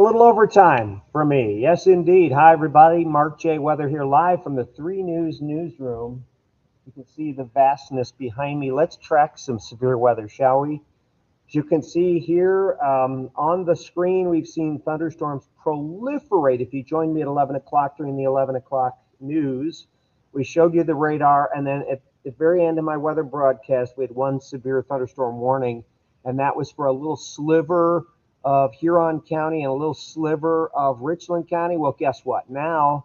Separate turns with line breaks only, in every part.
A little overtime for me. Yes, indeed. Hi, everybody. Mark J. Weather here live from the 3 News newsroom. You can see the vastness behind me. Let's track some severe weather, shall we? As you can see here on the screen, we've seen thunderstorms proliferate. If you joined me at 11 o'clock during the 11 o'clock news, we showed you the radar. And then at the very end of my weather broadcast, we had one severe thunderstorm warning. And that was for a little sliver of Huron County and a little sliver of Richland County. Well, guess what? Now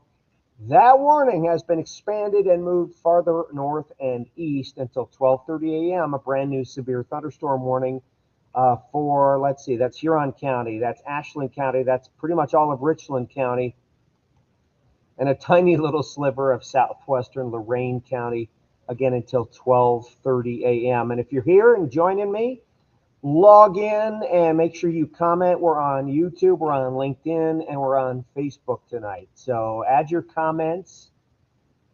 that warning has been expanded and moved farther north and east until 12:30 a.m. A brand new severe thunderstorm warning for, let's see, that's Huron County, that's Ashland County, that's pretty much all of Richland County, and a tiny little sliver of southwestern Lorain County, again until 12:30 a.m. And if you're here and joining me, log in and make sure you comment. We're on YouTube, we're on LinkedIn, and we're on Facebook tonight. So add your comments.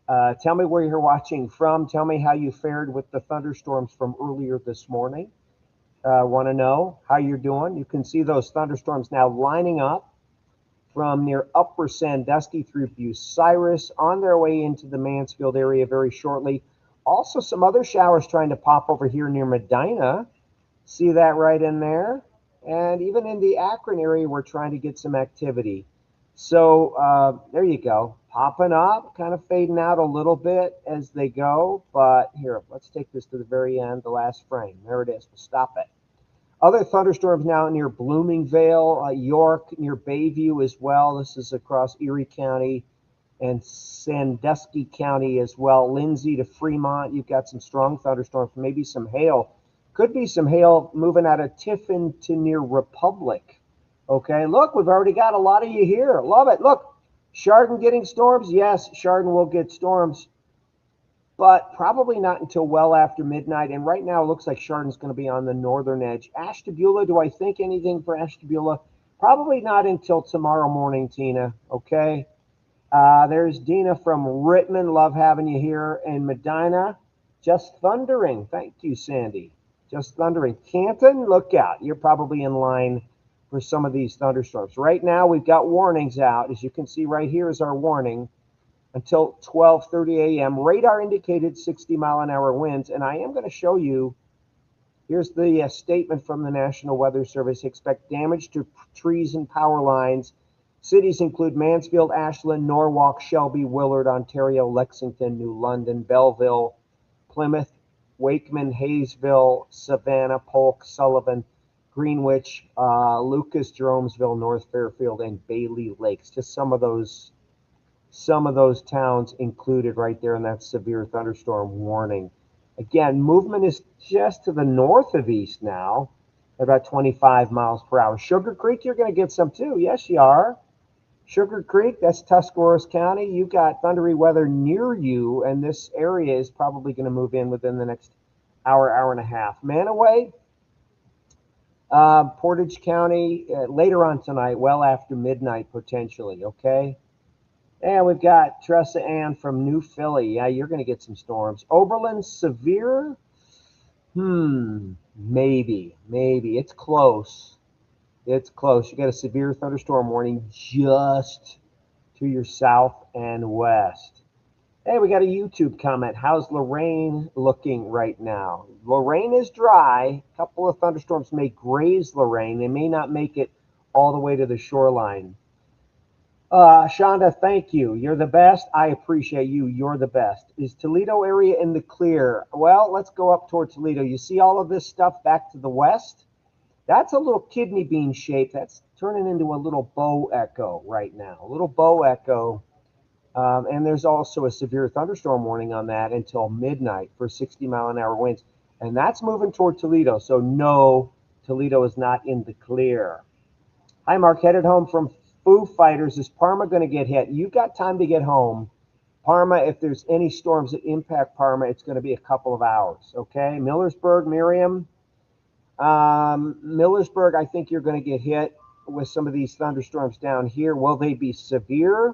Tell me where you're watching from. Tell me how you fared with the thunderstorms from earlier this morning. Want to know how you're doing. You can see those thunderstorms now lining up from near Upper Sandusky through Bucyrus on their way into the Mansfield area very shortly. Also some other showers trying to pop over here near Medina. See that right in there? And even in the Akron area, we're trying to get some activity. So there you go. Popping up, kind of fading out a little bit as they go. But here, let's take this to the very end, the last frame. There it is. We'll stop it. Other thunderstorms now near Bloomingvale, York, near Bayview as well. This is across Erie County and Sandusky County as well. Lindsay to Fremont, you've got some strong thunderstorms, maybe some hail. Could be some hail moving out of Tiffin to near Republic. Okay, look, we've already got a lot of you here. Love it. Look, Chardon getting storms. Yes, Chardon will get storms, but probably not until well after midnight. And right now it looks like Chardon's going to be on the northern edge. Ashtabula, do I think anything for Ashtabula? Probably not until tomorrow morning, Tina. Okay. There's Dina from Rittman. Love having you here. And Medina, just thundering. Thank you, Sandy. Just thundering. Canton, look out. You're probably in line for some of these thunderstorms. Right now, we've got warnings out. As you can see right here is our warning until 12:30 a.m. Radar indicated 60-mile-an-hour winds. And I am going to show you, here's the statement from the National Weather Service. Expect damage to trees and power lines. Cities include Mansfield, Ashland, Norwalk, Shelby, Willard, Ontario, Lexington, New London, Belleville, Plymouth, Wakeman, Hayesville, Savannah, Polk, Sullivan, Greenwich, Lucas, Jeromesville, North Fairfield, and Bailey Lakes. Just some of those towns included right there in that severe thunderstorm warning. Again, movement is just to the north of east now, about 25 miles per hour. Sugar Creek, you're going to get some too. Yes, you are. Sugar Creek, that's Tuscarawas County. You've got thundery weather near you, and this area is probably going to move in within the next hour, hour and a half. Manaway, Portage County, later on tonight, well after midnight potentially, okay? And we've got Tressa Ann from New Philly. Yeah, you're going to get some storms. Oberlin, severe? Maybe. It's close. It's close. You got a severe thunderstorm warning just to your south and west. Hey, we got a YouTube comment. How's Lorain looking right now? Lorain is dry. A couple of thunderstorms may graze Lorain. They may not make it all the way to the shoreline. Shonda, thank you. You're the best. I appreciate you. You're the best. Is Toledo area in the clear? Well, let's go up toward Toledo. You see all of this stuff back to the west? That's a little kidney bean shape. That's turning into a little bow echo right now. A little bow echo. And there's also a severe thunderstorm warning on that until midnight for 60-mile-an-hour winds. And that's moving toward Toledo. So no, Toledo is not in the clear. Hi, Mark. Headed home from Foo Fighters. Is Parma going to get hit? You've got time to get home. Parma, if there's any storms that impact Parma, it's going to be a couple of hours. Okay. Millersburg, Miriam. Millersburg, I think you're going to get hit with some of these thunderstorms down here. Will they be severe?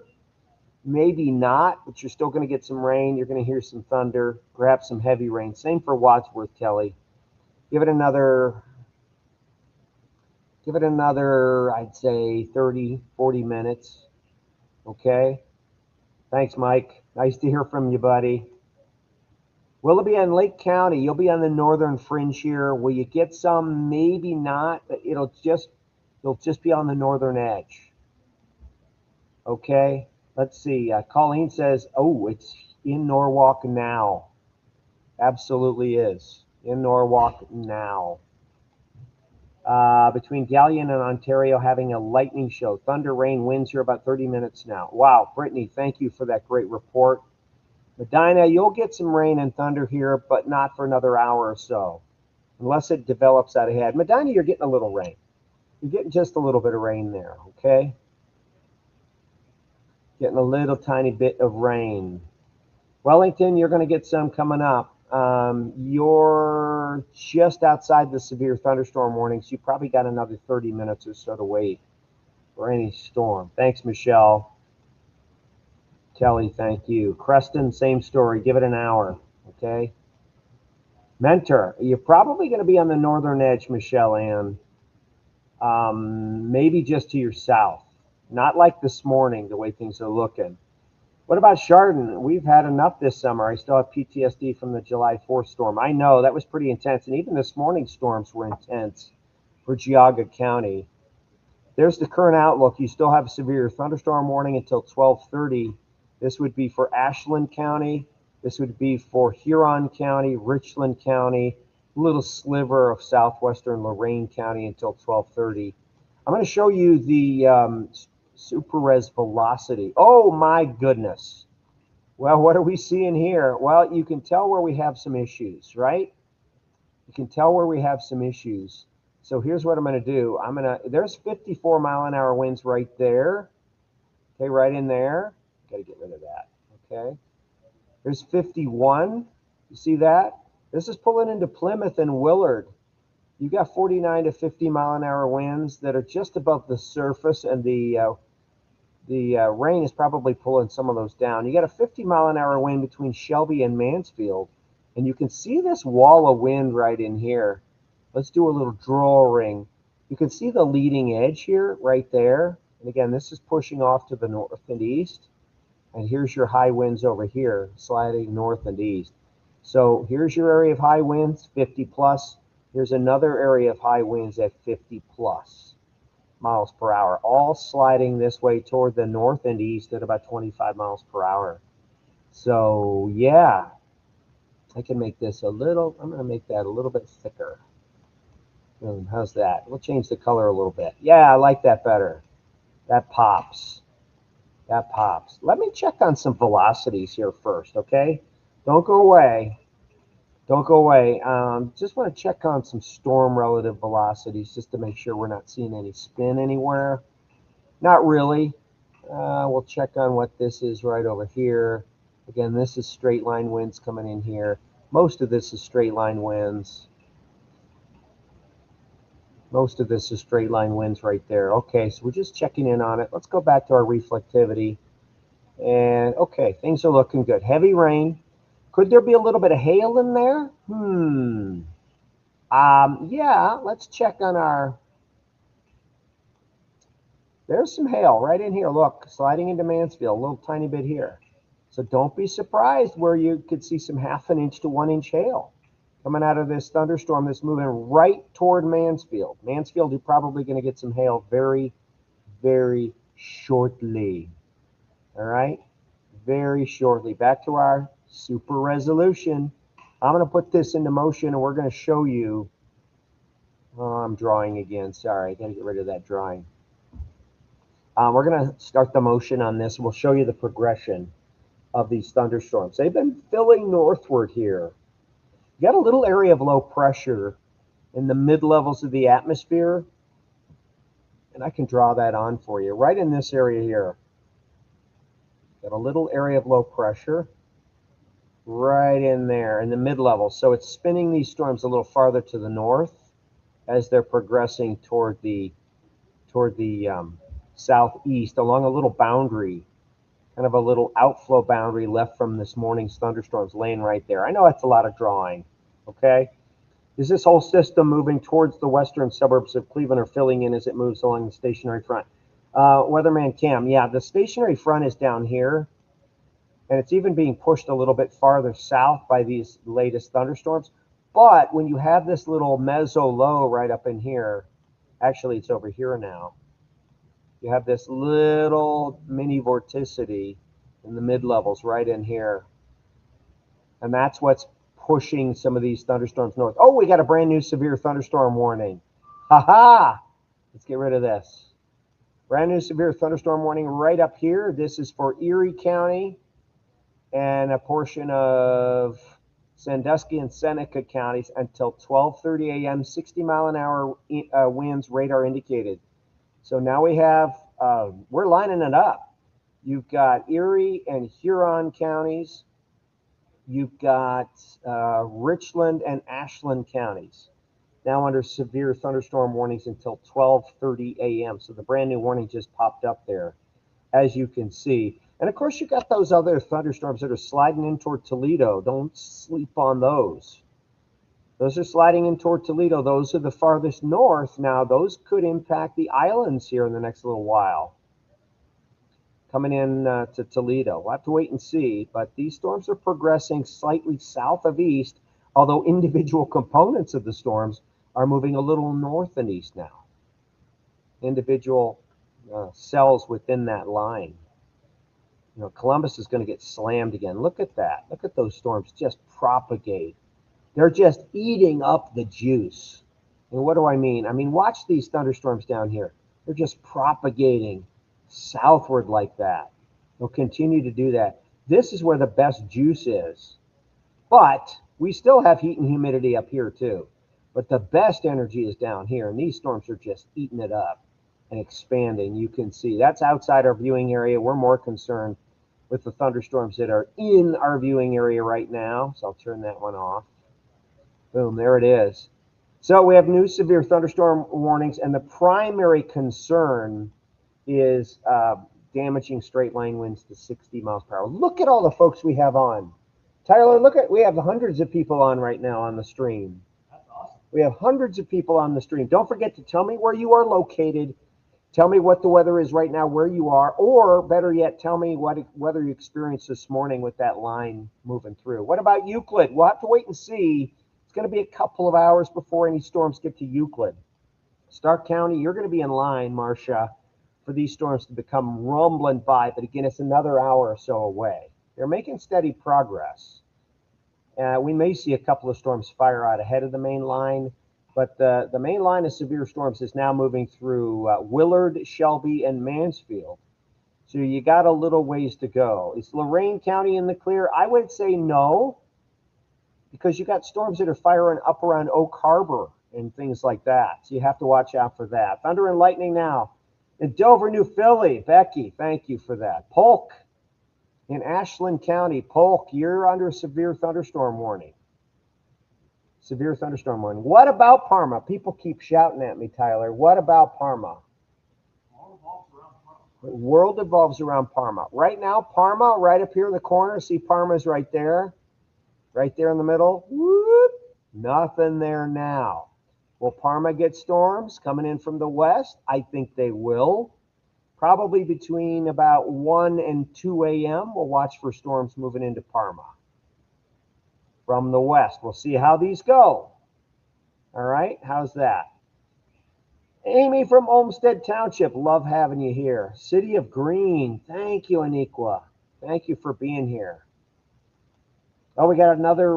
Maybe not, but you're still going to get some rain. You're going to hear some thunder, perhaps some heavy rain. Same for Wadsworth, Kelly. Give it another Give it another, I'd say 30, 40 minutes. Okay. Thanks, Mike. Nice to hear from you, buddy. Will it be on Lake County? You'll be on the northern fringe here. Will you get some? Maybe not, but you'll just be on the northern edge. Okay. Let's see. Colleen says, "Oh, it's in Norwalk now." Absolutely is in Norwalk now. Between Galleon and Ontario having a lightning show. Thunder, rain, winds here about 30 minutes now. Wow, Brittany, thank you for that great report. Medina, you'll get some rain and thunder here, but not for another hour or so, unless it develops out ahead. Medina, you're getting a little rain. You're getting just a little bit of rain there, okay? Getting a little tiny bit of rain. Wellington, you're going to get some coming up. You're just outside the severe thunderstorm warnings. You probably got another 30 minutes or so to wait for any storm. Thanks, Michelle. Kelly, thank you. Creston, same story. Give it an hour, okay? Mentor, you're probably going to be on the northern edge, Michelle Ann. Maybe just to your south. Not like this morning, the way things are looking. What about Chardon? We've had enough this summer. I still have PTSD from the July 4th storm. I know that was pretty intense, and even this morning's storms were intense for Geauga County. There's the current outlook. You still have a severe thunderstorm warning until 12:30. This would be for Ashland County. This would be for Huron County, Richland County, a little sliver of southwestern Lorain County until 12:30. I'm going to show you the super res velocity. Oh my goodness. Well, what are we seeing here? Well, you can tell where we have some issues, right? You can tell where we have some issues. So here's what I'm going to do. There's 54 mile an hour winds right there. Okay, right in there. Got to get rid of that. Okay. There's 51. You see that? This is pulling into Plymouth and Willard. You got 49 to 50 mile an hour winds that are just above the surface, and the rain is probably pulling some of those down. You got a 50 mile an hour wind between Shelby and Mansfield, and you can see this wall of wind right in here. Let's do a little drawing. You can see the leading edge here right there. And again, this is pushing off to the north and east. And here's your high winds over here, sliding north and east. So here's your area of high winds, 50 plus. Here's another area of high winds at 50 plus miles per hour, all sliding this way toward the north and east at about 25 miles per hour. So yeah, I can make this I'm going to make that a little bit thicker. How's that? We'll change the color a little bit. Yeah, I like that better. That pops. That pops. Let me check on some velocities here first, okay? Don't go away. Don't go away. Just want to check on some storm relative velocities just to make sure we're not seeing any spin anywhere. Not really. We'll check on what this is right over here. Again, this is straight line winds coming in here. Most of this is straight line winds. Most of this is straight line winds right there. Okay, so we're just checking in on it. Let's go back to our reflectivity. And okay, things are looking good. Heavy rain. Could there be a little bit of hail in there? Yeah, let's check on our... There's some hail right in here. Look, sliding into Mansfield, a little tiny bit here. So don't be surprised where you could see some 1/2 inch to 1 inch hail coming out of this thunderstorm that's moving right toward Mansfield. Mansfield, you're probably going to get some hail very, very shortly. All right? Very shortly. Back to our super resolution. I'm going to put this into motion, and we're going to show you. Oh, I'm drawing again. Sorry, I got to get rid of that drawing. We're going to start the motion on this. We'll show you the progression of these thunderstorms. They've been filling northward here. You got a little area of low pressure in the mid-levels of the atmosphere, and I can draw that on for you right in this area here. Got a little area of low pressure right in there in the mid-level. So it's spinning these storms a little farther to the north as they're progressing toward the southeast along a little boundary, kind of a little outflow boundary left from this morning's thunderstorms laying right there. I know that's a lot of drawing, okay? is this whole system moving towards the western suburbs of Cleveland or filling in as it moves along the stationary front? Weatherman Cam, yeah, the stationary front is down here, and it's even being pushed a little bit farther south by these latest thunderstorms. But when you have this little meso low right up in here, actually it's over here now, you have this little mini vorticity in the mid-levels right in here. And that's what's pushing some of these thunderstorms north. Oh, we got a brand new severe thunderstorm warning. Ha-ha! Let's get rid of this. Brand new severe thunderstorm warning right up here. This is for Erie County and a portion of Sandusky and Seneca counties until 12:30 a.m. 60-mile-an-hour winds radar indicated. So now we have, we're lining it up. You've got Erie and Huron counties. You've got Richland and Ashland counties now under severe thunderstorm warnings until 12:30 a.m. So the brand new warning just popped up there, as you can see. And of course, you got those other thunderstorms that are sliding in toward Toledo. Don't sleep on those. Those are sliding in toward Toledo. Those are the farthest north. Now, those could impact the islands here in the next little while. Coming in to Toledo. We'll have to wait and see. But these storms are progressing slightly south of east, although individual components of the storms are moving a little north and east now. Individual cells within that line. You know, Columbus is going to get slammed again. Look at that. Look at those storms just propagate. They're just eating up the juice. And what do I mean? I mean, watch these thunderstorms down here. They're just propagating southward like that. They'll continue to do that. This is where the best juice is. But we still have heat and humidity up here too. But the best energy is down here. And these storms are just eating it up and expanding. You can see that's outside our viewing area. We're more concerned with the thunderstorms that are in our viewing area right now. So I'll turn that one off. Boom, there it is. So we have new severe thunderstorm warnings, and the primary concern is damaging straight line winds to 60 miles per hour. Look at all the folks we have on. Tyler, look at, we have hundreds of people on right now on the stream.
That's awesome.
We have hundreds of people on the stream. Don't forget to tell me where you are located. Tell me what the weather is right now where you are, or better yet, tell me what weather you experienced this morning with that line moving through. What about Euclid? We'll have to wait and see. It's going to be a couple of hours before any storms get to Euclid. Stark County, you're going to be in line, Marcia, for these storms to become rumbling by. But again, it's another hour or so away. They're making steady progress. We may see a couple of storms fire out ahead of the main line. But the main line of severe storms is now moving through Willard, Shelby, and Mansfield. So you got a little ways to go. Is Lorain County in the clear? I would say no, because you got storms that are firing up around Oak Harbor and things like that. So you have to watch out for that. Thunder and lightning now in Dover, New Philly. Becky, thank you for that. Polk in Ashland County. Polk, you're under severe thunderstorm warning. Severe thunderstorm warning. What about Parma? People keep shouting at me, Tyler. What about Parma? The world evolves around Parma. Right now, Parma, right up here in the corner. See, Parma's right there. Right there in the middle. Whoop. Nothing there now. Will Parma get storms coming in from the west? I think they will. Probably between about 1 and 2 a.m. We'll watch for storms moving into Parma from the west. We'll see how these go. All right, how's that? Amy from Olmsted Township, love having you here. City of Green, thank you, Aniqua. Thank you for being here. Oh, we got another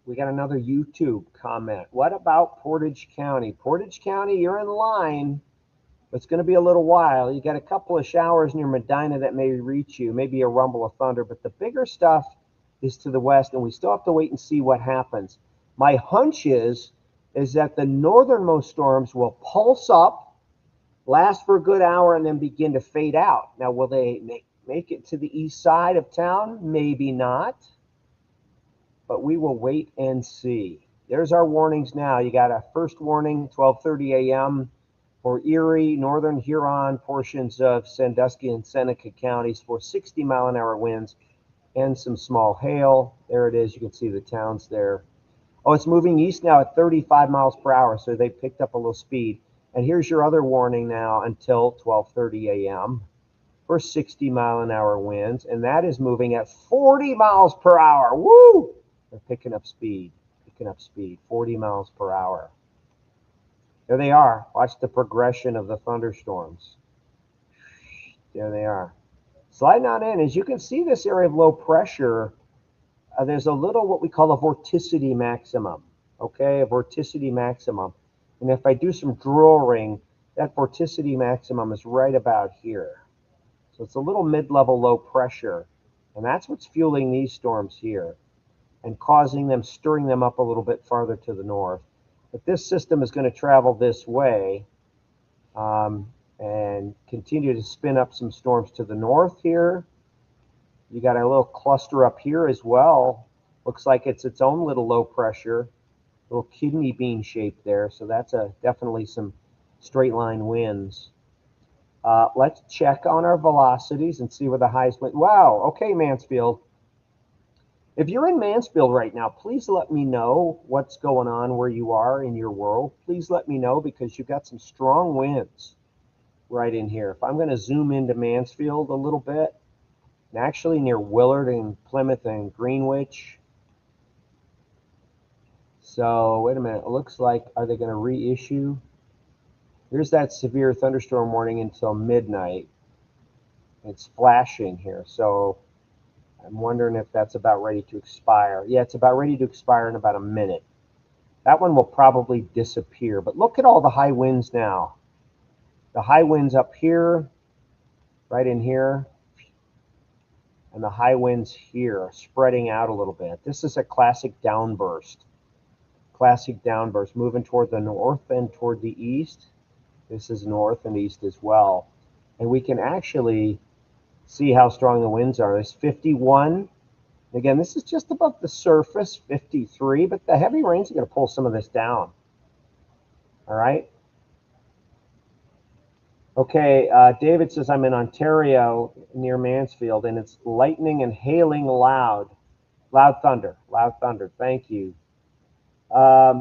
YouTube comment. What about Portage County? Portage County, you're in line. It's going to be a little while. You got a couple of showers near Medina that may reach you, maybe a rumble of thunder, but the bigger stuff is to the west, and we still have to wait and see what happens. My hunch is that the northernmost storms will pulse up, last for a good hour, and then begin to fade out. Now, will they make it to the east side of town? Maybe not, but we will wait and see. There's our warnings now. You got a first warning, 12:30 a.m. for Erie, northern Huron, portions of Sandusky and Seneca counties for 60-mile-an-hour winds and some small hail. There it is. You can see the towns there. Oh, it's moving east now at 35 miles per hour, so they picked up a little speed. And here's your other warning now until 12:30 a.m. for 60-mile-an-hour winds, and that is moving at 40 miles per hour. Woo! They're picking up speed, 40 miles per hour. There they are. Watch the progression of the thunderstorms. There they are. Sliding on in. As you can see, this area of low pressure, there's a little what we call a vorticity maximum. Okay, a vorticity maximum. And if I do some drawing, that vorticity maximum is right about here. So it's a little mid-level low pressure. And that's what's fueling these storms here and causing them, stirring them up a little bit farther to the north. But this system is going to travel this way and continue to spin up some storms to the north here. You got a little cluster up here as well. Looks like it's its own little low pressure, little kidney bean shape there. So that's definitely some straight line winds. Let's check on our velocities and see where the highs went. Wow. Okay, Mansfield. If you're in Mansfield right now, please let me know what's going on where you are in your world. Please let me know because you've got some strong winds right in here. If I'm going to zoom into Mansfield a little bit, and actually near Willard and Plymouth and Greenwich. So wait a minute. It looks like, are they going to reissue? Here's that severe thunderstorm warning until midnight. It's flashing here. So I'm wondering if that's about ready to expire. Yeah, it's about ready to expire in about a minute. That one will probably disappear. But look at all the high winds now. The high winds up here, right in here, and the high winds here are spreading out a little bit. This is a classic downburst. Classic downburst moving toward the north and toward the east. This is north and east as well. And we can actually see how strong the winds are. There's 51. Again, this is just above the surface, 53, but the heavy rains are going to pull some of this down. All right. Okay, David says, I'm in Ontario near Mansfield, and it's lightning and hailing loud. Loud thunder. Thank you.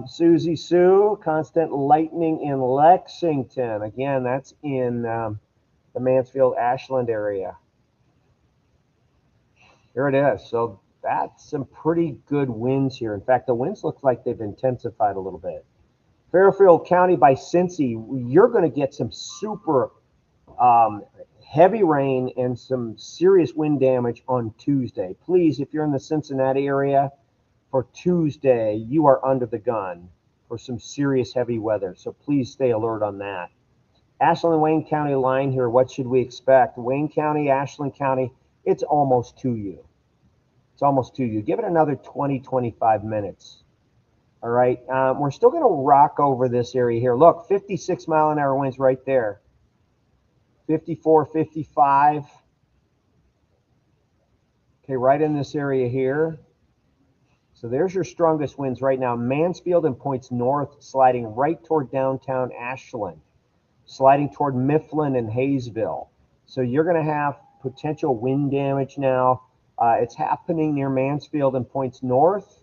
Susie Sue, constant lightning in Lexington. Again, that's in the Mansfield, Ashland area. Here it is. So that's some pretty good winds here. In fact, the winds look like they've intensified a little bit. Fairfield County by Cincy, you're going to get some super heavy rain and some serious wind damage on Tuesday. Please, if you're in the Cincinnati area, for Tuesday, you are under the gun for some serious heavy weather. So please stay alert on that. Ashland and Wayne County line here, what should we expect? Wayne County, Ashland County, it's almost to you. It's almost to you. Give it another 20, 25 minutes. All right, we're still going to rock over this area here. Look, 56-mile-an-hour winds right there. 54, 55. Okay, right in this area here. So there's your strongest winds right now. Mansfield and points north, sliding right toward downtown Ashland, sliding toward Mifflin and Hayesville. So you're going to have potential wind damage now. It's happening near Mansfield and points north.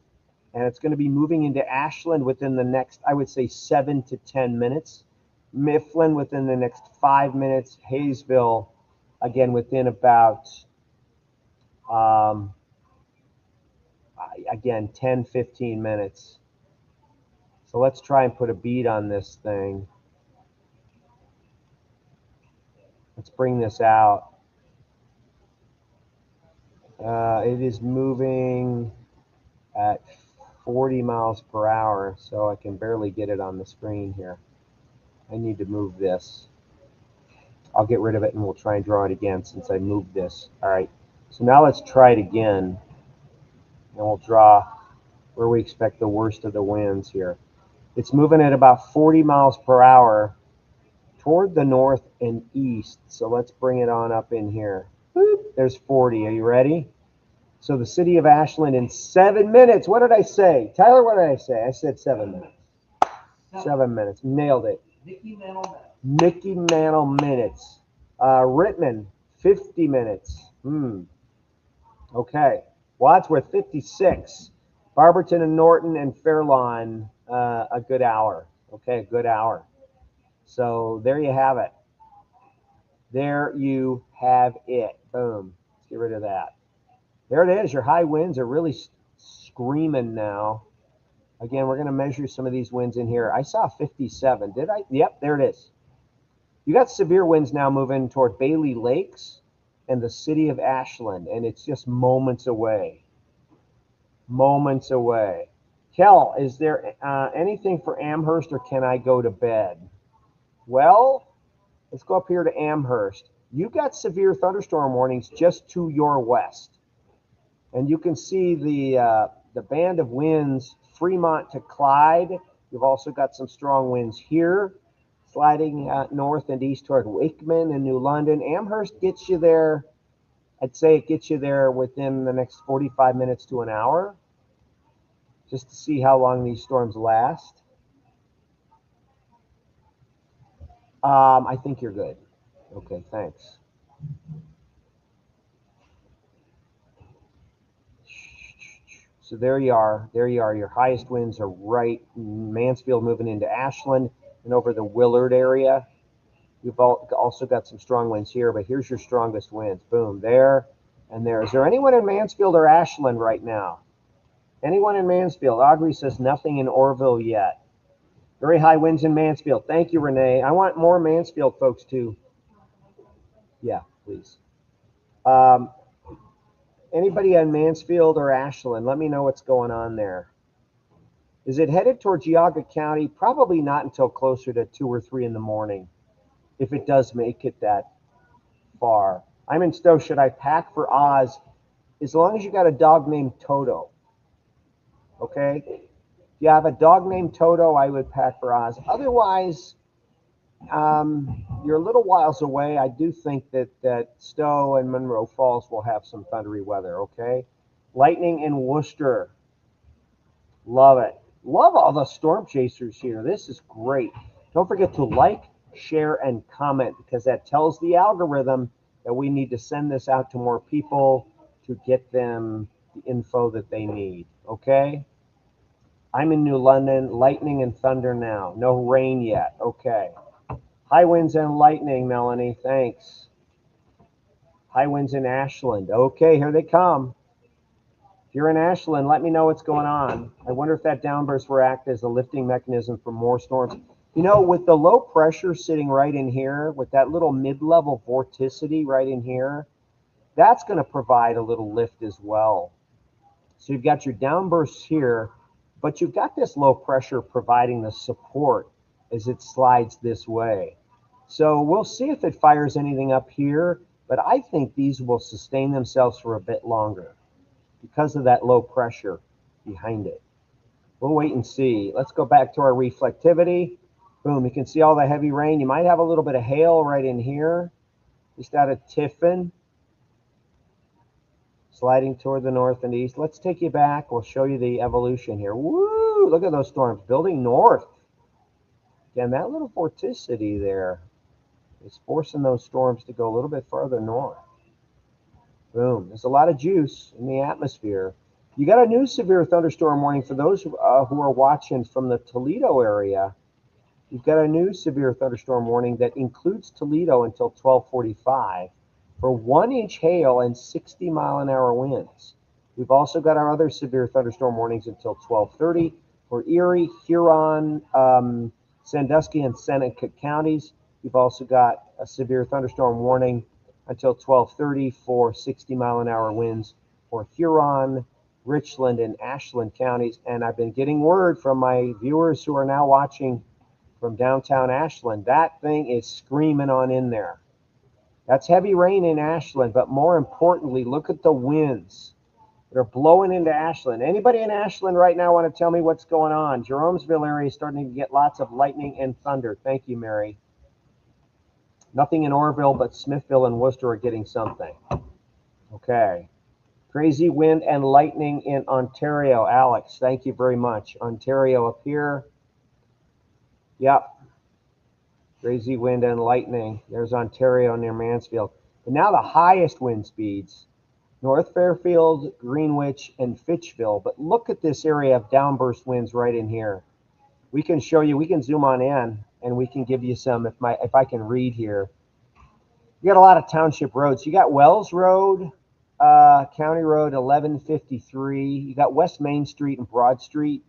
And it's going to be moving into Ashland within the next, I would say, 7 to 10 minutes. Mifflin within the next 5 minutes. Hayesville, again, within about, again, 10, 15 minutes. So let's try and put a beat on this thing. Let's bring this out. It is moving at 40 miles per hour, so I can barely get it on the screen here. I need to move this. I'll get rid of it and we'll try and draw it again since I moved this. All right, so now let's try it again, and we'll draw where we expect the worst of the winds here. It's moving at about 40 miles per hour toward the north and east, so let's bring it on up in here. Boop, there's 40. Are you ready? So the city of Ashland in 7 minutes. What did I say? Tyler, what did I say? I said 7 minutes. 7 minutes. Nailed it. Mickey Mantle minutes. Rittman, 50 minutes. Okay. Wadsworth, 56. Barberton and Norton and Fairlawn, a good hour. Okay, a good hour. So there you have it. There you have it. Boom. Let's get rid of that. There it is. Your high winds are really screaming now. Again, we're going to measure some of these winds in here. I saw 57. Did I? Yep, there it is. You got severe winds now moving toward Bailey Lakes and the city of Ashland, and it's just moments away. Moments away. Kel, is there anything for Amherst, or can I go to bed? Well, let's go up here to Amherst. You got severe thunderstorm warnings just to your west. And you can see the band of winds, Fremont to Clyde. You've also got some strong winds here, sliding north and east toward Wakeman and New London. Amherst gets you there. I'd say it gets you there within the next 45 minutes to an hour, just to see how long these storms last. I think you're good. Okay, thanks. So there you are. There you are. Your highest winds are right Mansfield moving into Ashland and over the Willard area. You've also got some strong winds here, but here's your strongest winds. Boom, there and there. Is there anyone in Mansfield or Ashland right now? Anyone in Mansfield? Aubrey says nothing in Orville yet. Very high winds in Mansfield. Thank you, Renee. I want more Mansfield folks too. Yeah, please. Anybody on Mansfield or Ashland, let me know what's going on there. Is it headed toward Geauga County? Probably not until closer to 2 or 3 in the morning, if it does make it that far. I'm in Stowe. Should I pack for Oz? As long as you got a dog named Toto. Okay? If you have a dog named Toto, I would pack for Oz. Otherwise, you're a little whiles away. I do think that Stowe and Monroe Falls will have some thundery weather, okay? Lightning in Worcester. Love it. Love all the storm chasers here. This is great. Don't forget to like, share, and comment, because that tells the algorithm that we need to send this out to more people to get them the info that they need, okay? I'm in New London. Lightning and thunder now. No rain yet. Okay. High winds and lightning, Melanie. Thanks. High winds in Ashland. Okay, here they come. If you're in Ashland, let me know what's going on. I wonder if that downburst will act as a lifting mechanism for more storms. You know, with the low pressure sitting right in here, with that little mid-level vorticity right in here, that's going to provide a little lift as well. So you've got your downbursts here, but you've got this low pressure providing the support as it slides this way. So we'll see if it fires anything up here, but I think these will sustain themselves for a bit longer because of that low pressure behind it. We'll wait and see. Let's go back to our reflectivity. Boom, you can see all the heavy rain. You might have a little bit of hail right in here, just out of Tiffin, sliding toward the north and east. Let's take you back. We'll show you the evolution here. Woo, look at those storms building north. Again, that little vorticity there is forcing those storms to go a little bit farther north. Boom. There's a lot of juice in the atmosphere. You got a new severe thunderstorm warning for those who are watching from the Toledo area. You've got a new severe thunderstorm warning that includes Toledo until 12:45 for 1-inch hail and 60-mile-an-hour winds. We've also got our other severe thunderstorm warnings until 12:30 for Erie, Huron, Sandusky, and Seneca counties. We've also got a severe thunderstorm warning until 12:30 for 60-mile-an-hour winds for Huron, Richland, and Ashland counties. And I've been getting word from my viewers who are now watching from downtown Ashland. That thing is screaming on in there. That's heavy rain in Ashland, but more importantly, look at the winds that are blowing into Ashland. Anybody in Ashland right now want to tell me what's going on? Jeromesville area is starting to get lots of lightning and thunder. Thank you, Mary. Nothing in Orville, but Smithville and Worcester are getting something. Okay. Crazy wind and lightning in Ontario. Alex, thank you very much. Ontario up here. Yep. Crazy wind and lightning. There's Ontario near Mansfield. But now the highest wind speeds North Fairfield, Greenwich, and Fitchville. But look at this area of downburst winds right in here. We can show you, we can zoom on in, and we can give you some, if I can read here. You got a lot of township roads. You got Wells Road, County Road 1153. You got West Main Street and Broad Street.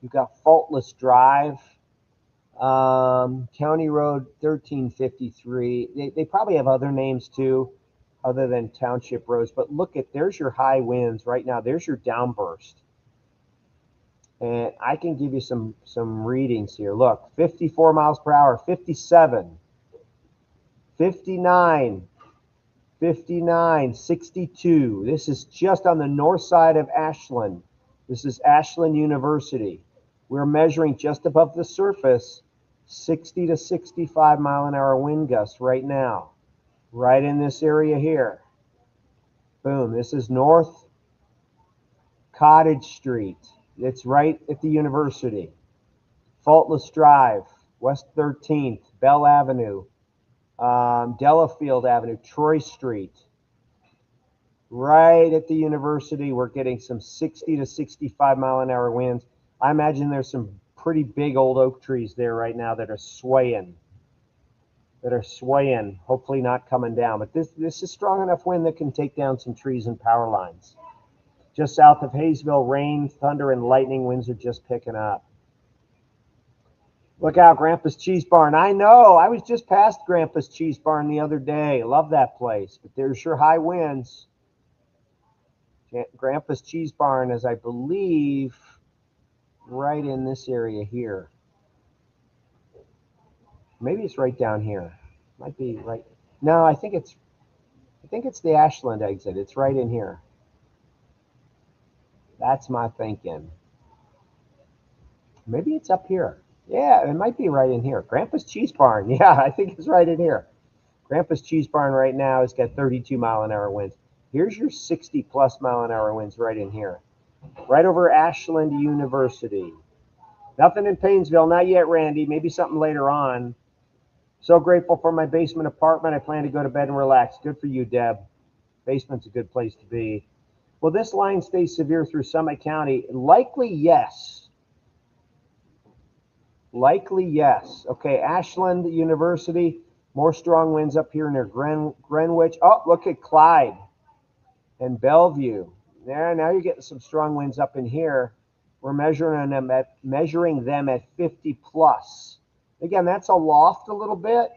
You got Faultless Drive, County Road 1353. They probably have other names too, other than township roads. But look at, there's your high winds right now. There's your downburst. And I can give you some readings here. Look, 54 miles per hour, 57, 59, 59, 62. This is just on the north side of Ashland. This is Ashland University. We're measuring just above the surface 60 to 65 mile an hour wind gusts right now, right in this area here. Boom. This is North Cottage Street. It's right at the university. Faultless Drive, West 13th, Bell Avenue, Delafield Avenue, Troy Street. Right at the university, we're getting some 60 to 65 mile an hour winds. I imagine there's some pretty big old oak trees there right now that are swaying. Hopefully not coming down. But this is strong enough wind that can take down some trees and power lines. Just south of Hayesville, rain, thunder, and lightning winds are just picking up. Look out, Grandpa's Cheese Barn. I know, I was just past Grandpa's Cheese Barn the other day. Love that place, but there's your high winds. Grandpa's Cheese Barn is, I believe, right in this area here. Maybe it's right down here. Might be right. No, I think it's the Ashland exit. It's right in here. That's my thinking. Maybe it's up here. Yeah, it might be right in here. Grandpa's Cheese Barn. Yeah, I think it's right in here. Grandpa's Cheese Barn right now has got 32 mile an hour winds. Here's your 60 plus mile an hour winds right in here. Right over Ashland University. Nothing in Paynesville, not yet, Randy. Maybe something later on. So grateful for my basement apartment. I plan to go to bed and relax. Good for you, Deb. Basement's a good place to be. Will this line stay severe through Summit County? Likely, yes. Likely, yes. Okay, Ashland University. More strong winds up here near Greenwich. Oh, look at Clyde and Bellevue. There, now you're getting some strong winds up in here. We're measuring them at 50 plus. Again, that's aloft a little bit.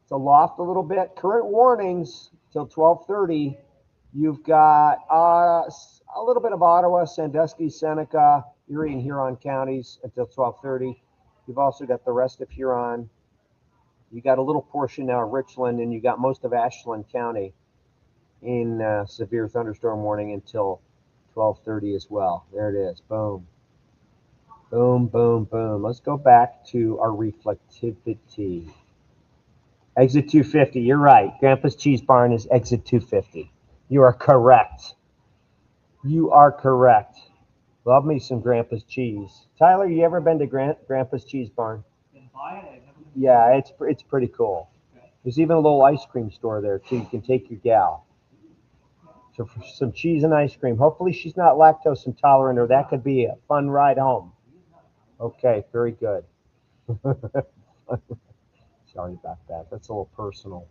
It's aloft a little bit. Current warnings till 12:30. You've got a little bit of Ottawa, Sandusky, Seneca, Erie, and Huron counties until 12:30. You've also got the rest of Huron. You got a little portion now of Richland, and you got most of Ashland County in severe thunderstorm warning until 12:30 as well. There it is. Boom. Boom, boom, boom. Let's go back to our reflectivity. Exit 250. You're right. Grandpa's Cheese Barn is exit 250. You are correct. You are correct. Love me some Grandpa's cheese. Tyler, you ever been to Grandpa's Cheese Barn? Yeah, it's pretty cool. There's even a little ice cream store there too. You can take your gal. So for some cheese and ice cream. Hopefully she's not lactose intolerant, or that could be a fun ride home. Okay, very good. Sorry about that. That's a little personal.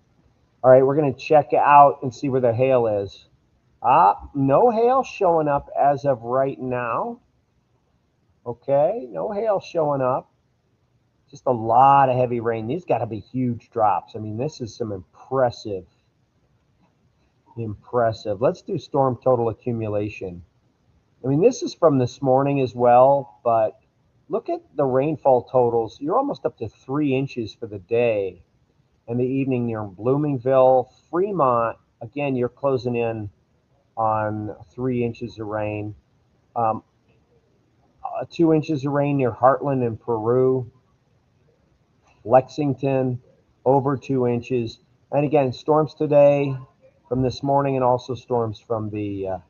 All right, we're going to check out and see where the hail is. No hail showing up as of right now. Okay, no hail showing up. Just a lot of heavy rain. These got to be huge drops. I mean, this is some impressive. Let's do storm total accumulation. I mean, this is from this morning as well, but look at the rainfall totals. You're almost up to 3 inches for the day and the evening near Bloomingville. Fremont, again, you're closing in on 3 inches of rain. 2 inches of rain near Heartland and Peru. Lexington, over 2 inches. And again, storms today from this morning, and also storms from the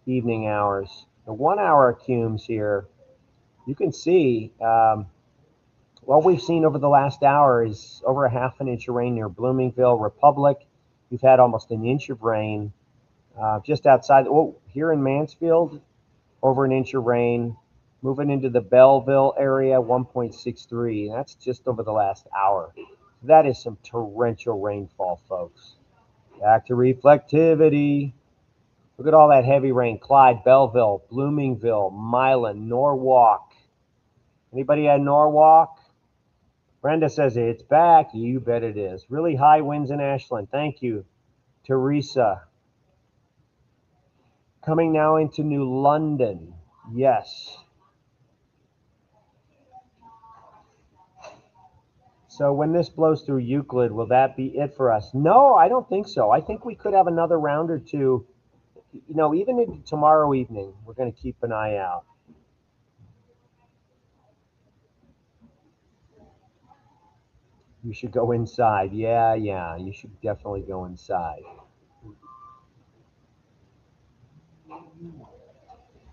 evening hours. The 1 hour accums here, you can see what we've seen over the last hour is over a half an inch of rain near Bloomingville, Republic, We've had almost an inch of rain just outside. Oh, here in Mansfield, over an inch of rain. Moving into the Belleville area, 1.63. That's just over the last hour. That is some torrential rainfall, folks. Back to reflectivity. Look at all that heavy rain. Clyde, Belleville, Bloomingville, Milan, Norwalk. Anybody at Norwalk? Brenda says it's back. You bet it is. Really high winds in Ashland. Thank you, Teresa. Coming now into New London. Yes. So when this blows through Euclid, will that be it for us? No, I don't think so. I think we could have another round or two. You know, even into tomorrow evening, we're going to keep an eye out. You should go inside. Yeah, you should definitely go inside.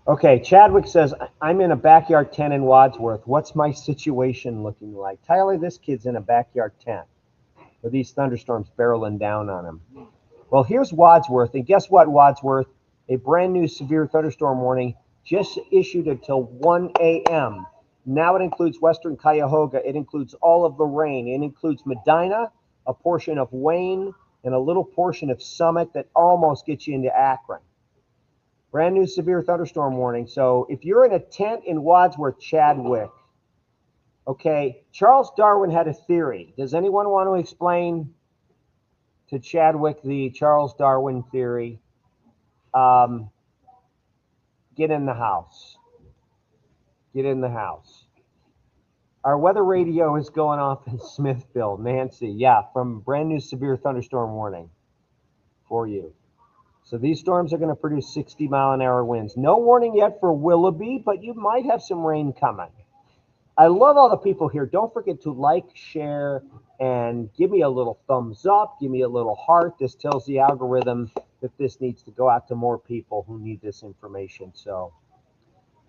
Okay, Chadwick says, I'm in a backyard tent in Wadsworth. What's my situation looking like? Tyler, this kid's in a backyard tent with these thunderstorms barreling down on him. Well, here's Wadsworth, and guess what, Wadsworth? A brand new severe thunderstorm warning just issued until 1 a.m. Now it includes western Cuyahoga. It includes all of the rain. It includes Medina, a portion of Wayne, and a little portion of Summit that almost gets you into Akron. Brand new severe thunderstorm warning. So if you're in a tent in Wadsworth, Chadwick, okay, Charles Darwin had a theory. Does anyone want to explain to Chadwick the Charles Darwin theory? Get in the house. Get in the house. Our weather radio is going off in Smithville. Nancy, yeah, from brand new severe thunderstorm warning for you. So these storms are going to produce 60-mile-an-hour winds. No warning yet for Willoughby, but you might have some rain coming. I love all the people here. Don't forget to like, share, and give me a little thumbs up. Give me a little heart. This tells the algorithm that this needs to go out to more people who need this information. So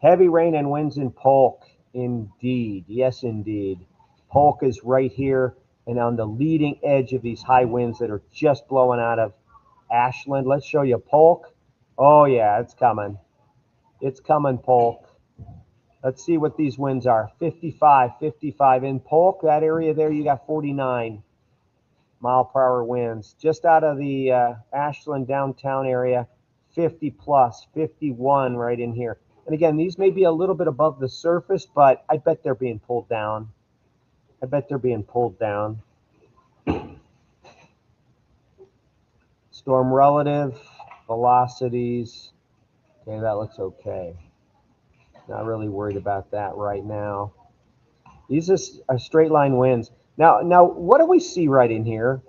heavy rain and winds in Polk. Indeed. Yes, indeed. Polk is right here and on the leading edge of these high winds that are just blowing out of Ashland. Let's show you Polk. Oh, yeah, it's coming. It's coming, Polk. Let's see what these winds are. 55, 55. In Polk, that area there, you got 49 mile per hour winds. Just out of the Ashland downtown area, 50 plus, 51 right in here. And again, these may be a little bit above the surface, but I bet they're being pulled down. I bet they're being pulled down. Storm relative, velocities. Okay, that looks okay. Not really worried about that right now. These are straight line winds. Now, what do we see right in here?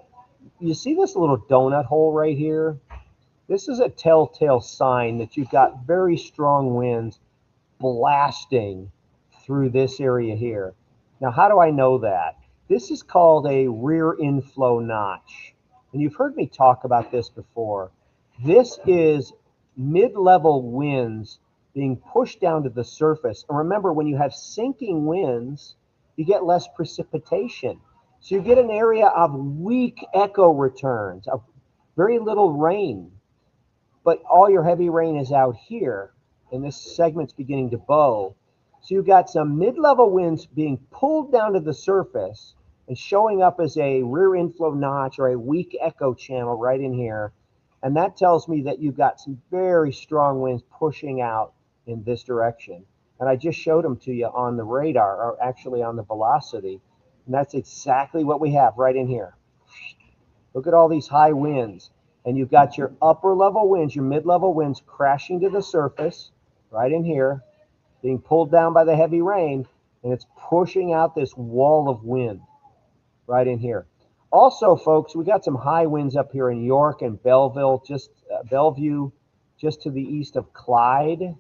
You see this little donut hole right here? This is a telltale sign that you've got very strong winds blasting through this area here. Now, how do I know that? This is called a rear inflow notch. And you've heard me talk about this before. This is mid-level winds being pushed down to the surface. And remember, when you have sinking winds, you get less precipitation. So you get an area of weak echo returns, of very little rain. But all your heavy rain is out here, and this segment's beginning to bow. So you've got some mid-level winds being pulled down to the surface and showing up as a rear inflow notch or a weak echo channel right in here. And that tells me that you've got some very strong winds pushing out in this direction. And I just showed them to you on the radar, or actually on the velocity. And that's exactly what we have right in here. Look at all these high winds. And you've got your upper level winds, your mid-level winds crashing to the surface right in here, being pulled down by the heavy rain, and it's pushing out this wall of wind right in here. Also, folks, we got some high winds up here in York and Belleville, Bellevue, just to the east of Clyde.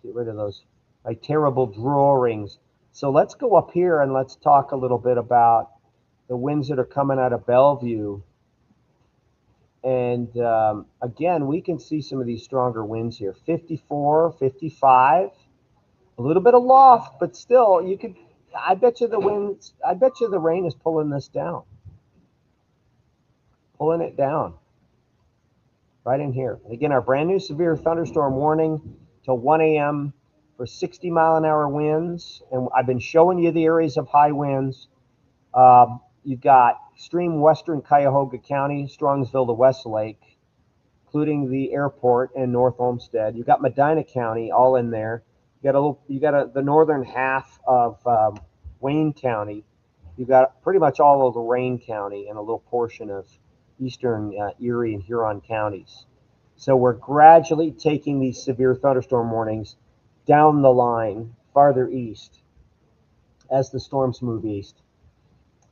Get rid of those terrible drawings. So let's go up here and let's talk a little bit about the winds that are coming out of Bellevue. And again, we can see some of these stronger winds here. 54, 55, a little bit of loft, but still, you could. I bet you the rain is pulling this down. pulling it down right in here. And again, our brand new severe thunderstorm warning till 1 a.m. for 60-mile-an-hour winds. And I've been showing you the areas of high winds. You've got extreme western Cuyahoga County, Strongsville to Westlake, including the airport and North Olmsted. You've got Medina County all in there. You got the northern half of Wayne County. You've got pretty much all of Lorain County and a little portion of eastern Erie and Huron counties. So we're gradually taking these severe thunderstorm warnings down the line, farther east, as the storms move east.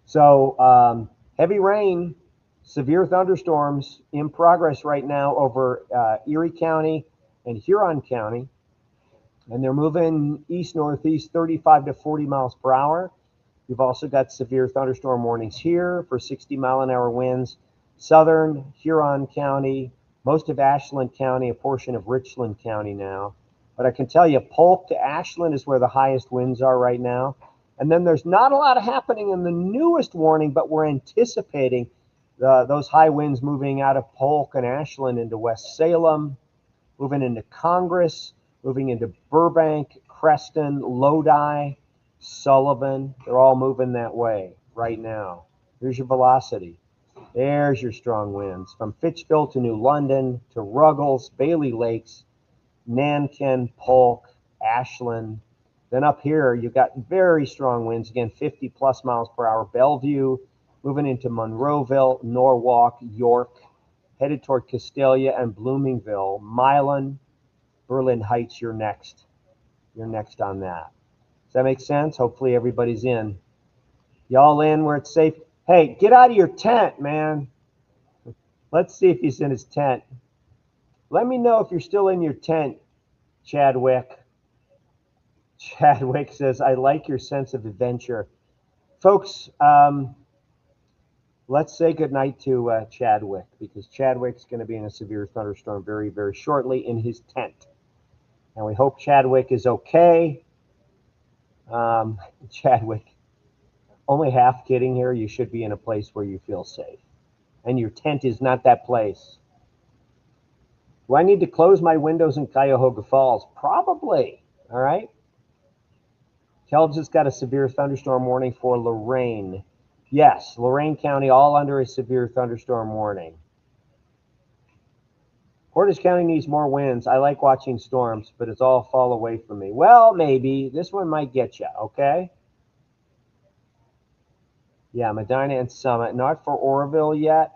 So heavy rain, severe thunderstorms in progress right now over Erie County and Huron County. And they're moving east-northeast 35 to 40 miles per hour. You've also got severe thunderstorm warnings here for 60-mile-an-hour winds. Southern Huron County, most of Ashland County, a portion of Richland County now. But I can tell you, Polk to Ashland is where the highest winds are right now. And then there's not a lot happening in the newest warning, but we're anticipating those high winds moving out of Polk and Ashland into West Salem, moving into Congress, moving into Burbank, Creston, Lodi, Sullivan. They're all moving that way right now. Here's your velocity. There's your strong winds from Fitchville to New London to Ruggles, Bailey Lakes, Nankin, Polk, Ashland. Then up here, you've got very strong winds, again, 50 plus miles per hour. Bellevue, moving into Monroeville, Norwalk, York, headed toward Castalia and Bloomingville. Milan, Berlin Heights, you're next. You're next on that. Does that make sense? Hopefully everybody's in. Y'all in where it's safe? Hey, get out of your tent, man. Let's see if he's in his tent. Let me know if you're still in your tent, Chadwick. Chadwick says, I like your sense of adventure. Folks, let's say goodnight to Chadwick, because Chadwick's going to be in a severe thunderstorm very, very shortly in his tent. And we hope Chadwick is okay. Chadwick, only half kidding here. You should be in a place where you feel safe. And your tent is not that place. Do I need to close my windows in Cuyahoga Falls? Probably. All right. Kelbs has got a severe thunderstorm warning for Lorain. Yes, Lorain County all under a severe thunderstorm warning. Portage County needs more winds. I like watching storms, but it's all fall away from me. Well, maybe. This one might get you, okay? Yeah, Medina and Summit. Not for Oroville yet.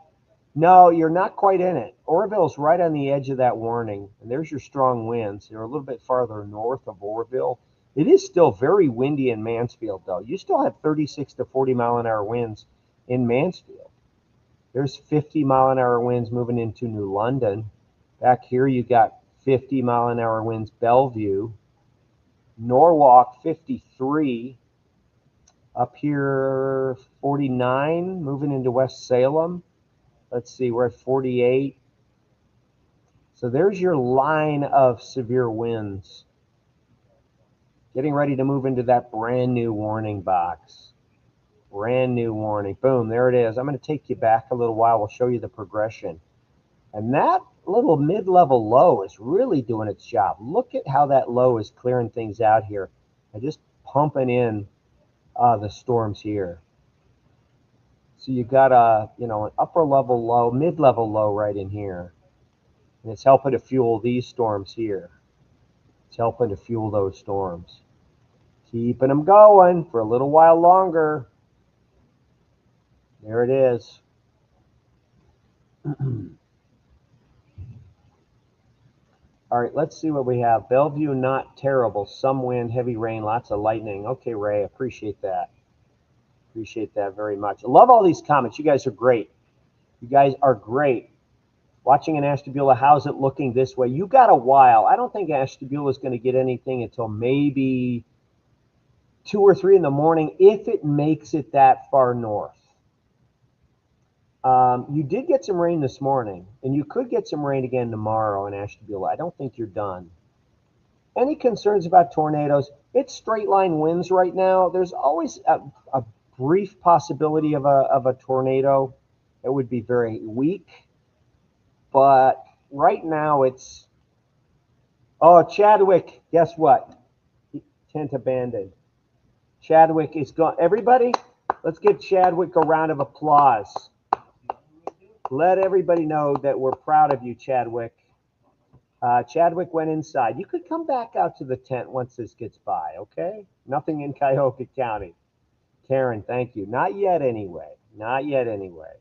No, you're not quite in it. Oroville's right on the edge of that warning. And there's your strong winds. They're a little bit farther north of Oroville. It is still very windy in Mansfield, though. You still have 36 to 40-mile-an-hour winds in Mansfield. There's 50-mile-an-hour winds moving into New London. Back here, you got 50-mile-an-hour winds Bellevue. Norwalk, 53. Up here, 49, moving into West Salem. Let's see, we're at 48. So there's your line of severe winds. Getting ready to move into that brand new warning box. Brand new warning. Boom, there it is. I'm going to take you back a little while. We'll show you the progression. And that little mid-level low is really doing its job. Look at how that low is clearing things out here. And just pumping in the storms here. So you got an upper level low, mid-level low right in here. And it's helping to fuel these storms here. It's helping to fuel those storms. Keeping them going for a little while longer. There it is. All right, let's see what we have. Bellevue, not terrible. Some wind, heavy rain, lots of lightning. Okay, Ray, appreciate that. Appreciate that very much. I love all these comments. You guys are great. You guys are great. Watching in Ashtabula, how's it looking this way? You got a while. I don't think Ashtabula is going to get anything until maybe 2 or 3 in the morning, if it makes it that far north. You did get some rain this morning, and you could get some rain again tomorrow in Ashtabula. I don't think you're done. Any concerns about tornadoes? It's straight line winds right now. There's always a brief possibility of a tornado. it would be very weak. But right now it's, oh, Chadwick, guess what? Tent abandoned. Chadwick is gone. Everybody, let's give Chadwick a round of applause. Let everybody know that we're proud of you, Chadwick. Chadwick went inside. You could come back out to the tent once this gets by, okay? Nothing in Cuyahoga County. Karen, thank you. Not yet anyway. Not yet anyway.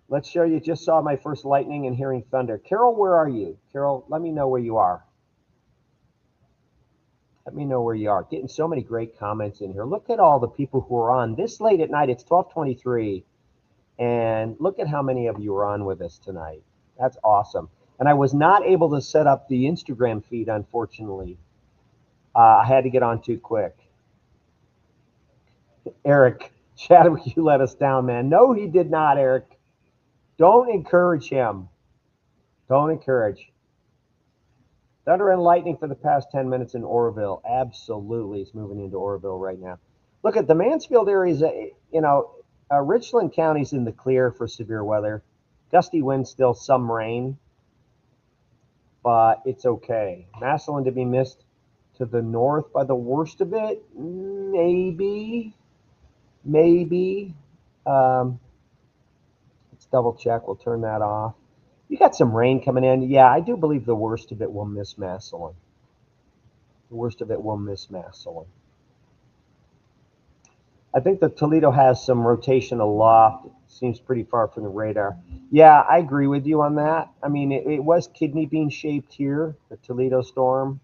Let's show you. Just saw my first lightning and hearing thunder. Carol, where are you? Carol, let me know where you are. Let me know where you are. Getting so many great comments in here. Look at all the people who are on this late at night. It's 12:23. And look at how many of you are on with us tonight. That's awesome. And I was not able to set up the Instagram feed, unfortunately. I had to get on too quick. Eric, Chadwick, you let us down, man. No, he did not, Eric. Don't encourage him. Don't encourage. Thunder and lightning for the past 10 minutes in Oroville. Absolutely. It's moving into Oroville right now. Look at the Mansfield area. Richland County's in the clear for severe weather. Gusty winds, still some rain, but it's okay. Massillon to be missed to the north by the worst of it. Maybe. Let's double check. We'll turn that off. You got some rain coming in. Yeah, I do believe the worst of it will miss Massillon. The worst of it will miss Massillon. I think that Toledo has some rotation aloft. It seems pretty far from the radar. Yeah, I agree with you on that. I mean, it was kidney bean shaped here, the Toledo storm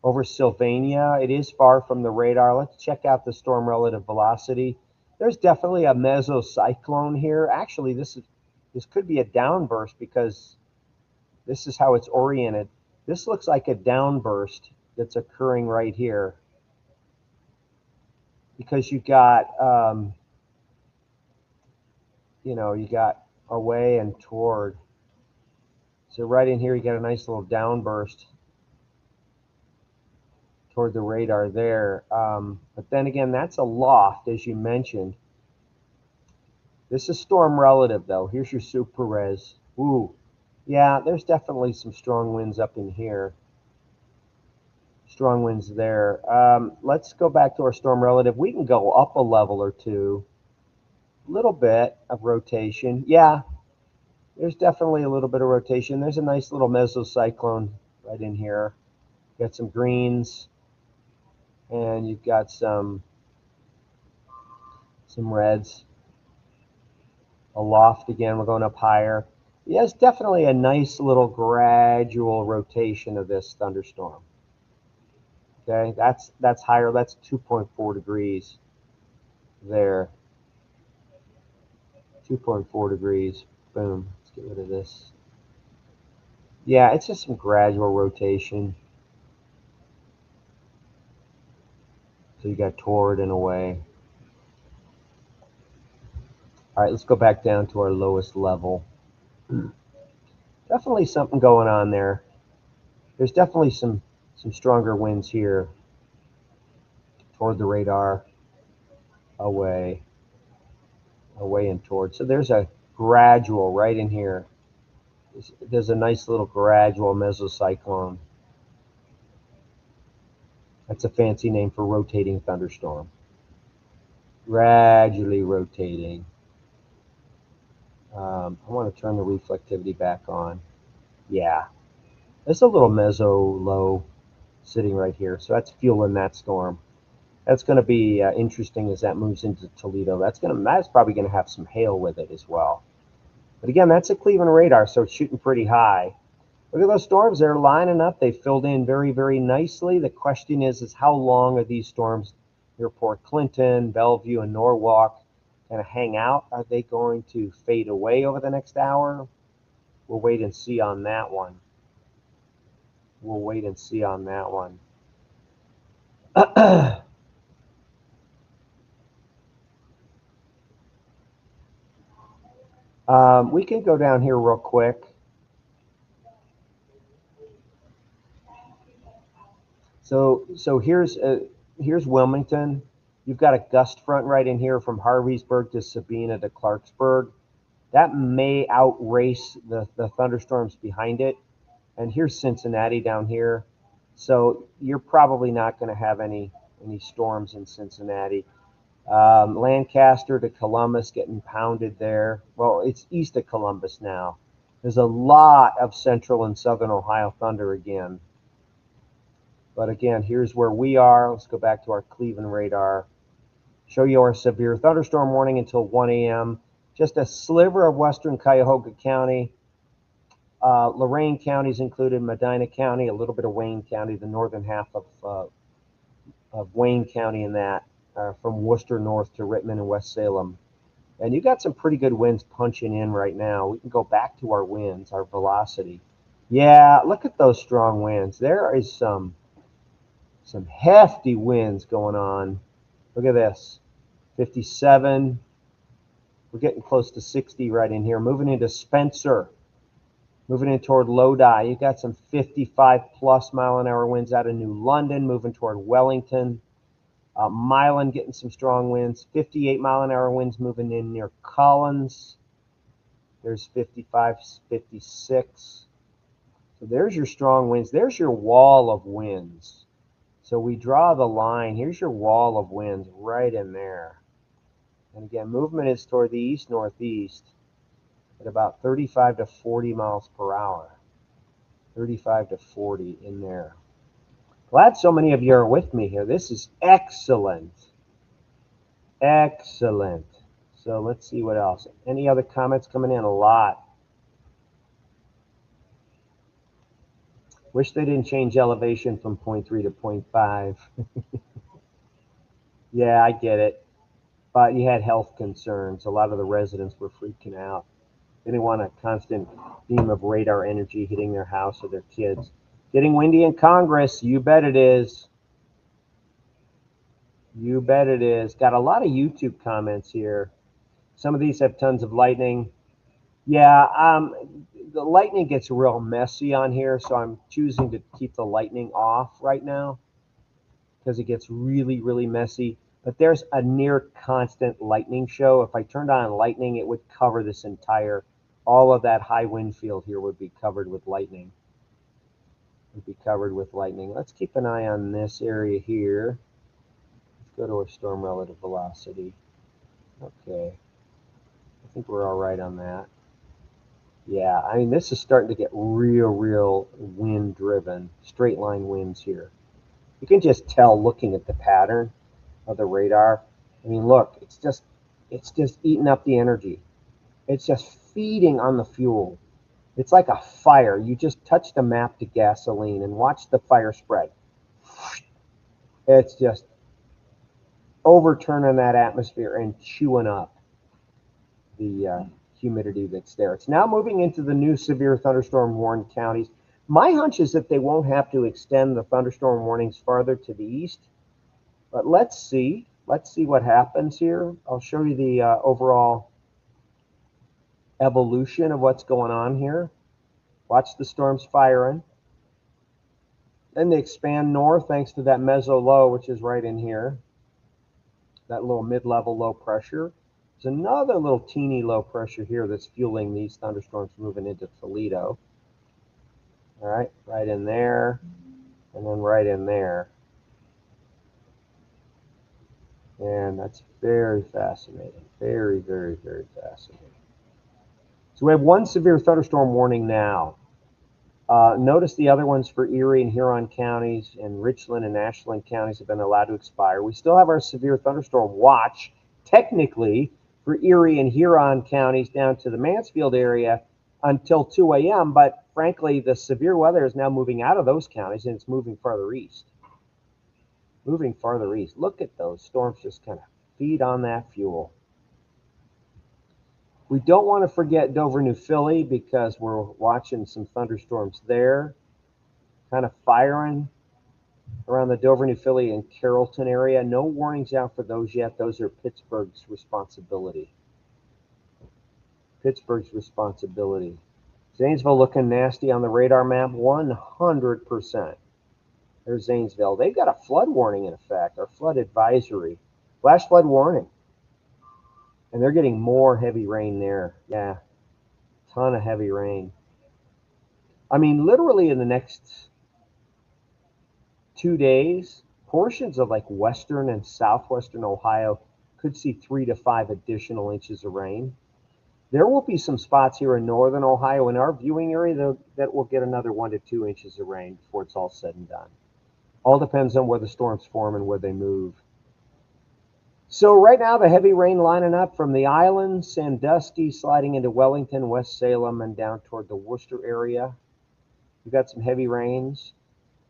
over Sylvania. It is far from the radar. Let's check out the storm relative velocity. There's definitely a mesocyclone here. Actually, this could be a downburst because this is how it's oriented. This looks like a downburst that's occurring right here because you got, you got away and toward. So right in here, you got a nice little downburst toward the radar there. But then again, that's a loft, as you mentioned. This is storm relative, though. Here's your super res. Ooh, yeah, there's definitely some strong winds up in here. Strong winds there. Let's go back to our storm relative. We can go up a level or two. A little bit of rotation. Yeah, there's definitely a little bit of rotation. There's a nice little mesocyclone right in here. Got some greens, and you've got some reds. Aloft again, we're going up higher. Yeah, it's definitely a nice little gradual rotation of this thunderstorm. Okay, that's higher. That's 2.4 degrees there. 2.4 degrees. Boom. Let's get rid of this. Yeah, it's just some gradual rotation. So you got toward and away. All right, let's go back down to our lowest level. Definitely something going on there. There's definitely some stronger winds here toward the radar, away and toward. So there's a gradual right in here. There's a nice little gradual mesocyclone. That's a fancy name for rotating thunderstorm. Gradually rotating. I want to turn the reflectivity back on. Yeah. There's a little meso low sitting right here. So that's fueling that storm. That's going to be interesting as that moves into Toledo. That's probably going to have some hail with it as well. But again, that's a Cleveland radar, so it's shooting pretty high. Look at those storms. They're lining up. They filled in very, very nicely. The question is how long are these storms near Port Clinton, Bellevue, and Norwalk going to hang out? Are they going to fade away over the next hour? We'll wait and see on that one. We'll wait and see on that one. We can go down here real quick. So here's Wilmington. You've got a gust front right in here from Harveysburg to Sabina to Clarksburg. That may outrace the thunderstorms behind it. And here's Cincinnati down here. So you're probably not going to have any storms in Cincinnati. Lancaster to Columbus getting pounded there. Well, it's east of Columbus now. There's a lot of central and southern Ohio thunder again. But again, here's where we are. Let's go back to our Cleveland radar. Show you our severe thunderstorm warning until 1 a.m. Just a sliver of western Cuyahoga County. Lorain County is included, Medina County, a little bit of Wayne County, the northern half of Wayne County in that, from Worcester north to Rittman and West Salem. And you got some pretty good winds punching in right now. We can go back to our winds, our velocity. Yeah, look at those strong winds. There is some hefty winds going on. Look at this, 57. We're getting close to 60 right in here. Moving into Spencer. Moving in toward Lodi, you got some 55+ mile-an-hour winds out of New London, moving toward Wellington. Milan getting some strong winds. 58 mile-an-hour winds moving in near Collins. There's 55, 56. So there's your strong winds. There's your wall of winds. So we draw the line. Here's your wall of winds right in there. And again, movement is toward the east-northeast. At about 35 to 40 miles per hour. 35 to 40 in there. Glad so many of you are with me here. This is excellent. Excellent. So let's see what else. Any other comments coming in? A lot. Wish they didn't change elevation from 0.3 to 0.5. Yeah, I get it. But you had health concerns. A lot of the residents were freaking out. They didn't want a constant beam of radar energy hitting their house or their kids. Getting windy in Congress, you bet it is. You bet it is. Got a lot of YouTube comments here. Some of these have tons of lightning. Yeah, the lightning gets real messy on here, so I'm choosing to keep the lightning off right now because it gets really, really messy. But there's a near constant lightning show. If I turned on lightning, it would cover this entire, all of that high wind field here would be covered with lightning. Would be covered with lightning. Let's keep an eye on this area here. Let's go to our storm relative velocity. Okay. I think we're all right on that. Yeah, I mean, this is starting to get real wind driven, straight line winds here. You can just tell looking at the pattern of the radar. I mean, look, it's just eating up the energy. It's just feeding on the fuel. It's like a fire. You just touch the map to gasoline and watch the fire spread. It's just overturning that atmosphere and chewing up the humidity that's there. It's now moving into the new severe thunderstorm warned counties. My hunch is that they won't have to extend the thunderstorm warnings farther to the east. But let's see. Let's see what happens here. I'll show you the overall evolution of what's going on here. Watch the storms firing. Then they expand north thanks to that meso low, which is right in here. That little mid-level low pressure. There's another little teeny low pressure here that's fueling these thunderstorms moving into Toledo. All right, right in there, and then right in there. And that's very fascinating. Very fascinating. So we have one severe thunderstorm warning now. Notice the other ones for Erie and Huron counties and Richland and Ashland counties have been allowed to expire. We still have our severe thunderstorm watch, technically, for Erie and Huron counties down to the Mansfield area until 2 a.m. But frankly, the severe weather is now moving out of those counties and it's moving farther east. Moving farther east. Look at those storms just kind of feed on that fuel. We don't want to forget Dover, New Philly, because we're watching some thunderstorms there, kind of firing around the Dover, New Philly, and Carrollton area. No warnings out for those yet. Those are Pittsburgh's responsibility. Pittsburgh's responsibility. Zanesville looking nasty on the radar map, 100%. There's Zanesville. They've got a flood warning in effect, or flood advisory. Flash flood warning. And they're getting more heavy rain there. Yeah, ton of heavy rain. I mean, literally in the next 2 days, portions of like western and southwestern Ohio could see 3 to 5 additional inches of rain. There will be some spots here in northern Ohio in our viewing area that will get another 1 to 2 inches of rain before it's all said and done. All depends on where the storms form and where they move. So right now, the heavy rain lining up from the islands, Sandusky, sliding into Wellington, West Salem, and down toward the Worcester area. We've got some heavy rains.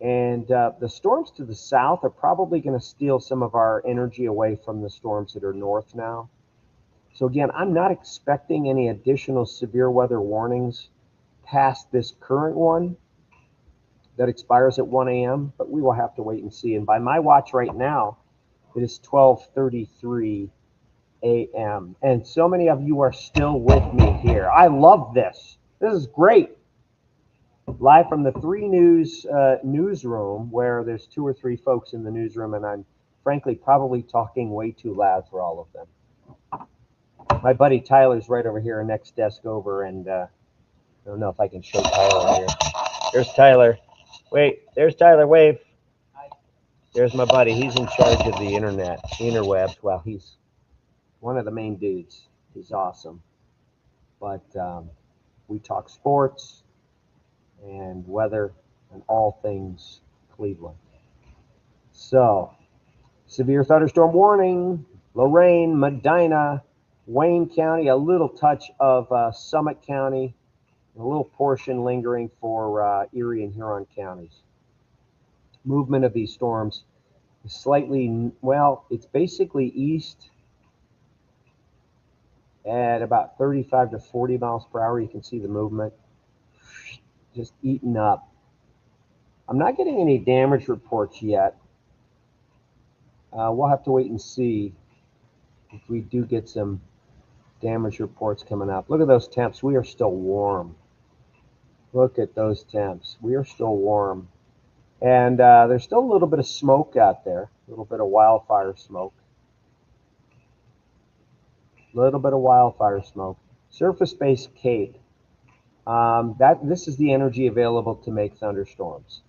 And the storms to the south are probably going to steal some of our energy away from the storms that are north now. So again, I'm not expecting any additional severe weather warnings past this current one that expires at 1 a.m., but we will have to wait and see. And by my watch right now, it is 12:33 a.m. And so many of you are still with me here. I love this. This is great. Live from the 3 News newsroom, where there's 2 or 3 folks in the newsroom, and I'm frankly probably talking way too loud for all of them. My buddy Tyler's right over here, next desk over, and I don't know if I can show Tyler here. There's Tyler. Wait, there's Tyler. Wave. There's my buddy. He's in charge of the internet, interwebs. Well, he's one of the main dudes. He's awesome. But we talk sports and weather and all things Cleveland. So, severe thunderstorm warning, Lorain, Medina, Wayne County, a little touch of Summit County, a little portion lingering for Erie and Huron counties. Movement of these storms is slightly, well, it's basically east at about 35 to 40 miles per hour. You can see the movement just eating up. I'm not getting any damage reports yet. We'll have to wait and see if we do get some damage reports coming up. Look at those temps. We are still warm. Look at those temps. We are still warm. And there's still a little bit of smoke out there, a little bit of wildfire smoke. A little bit of wildfire smoke. Surface-based Cape. This is the energy available to make thunderstorms.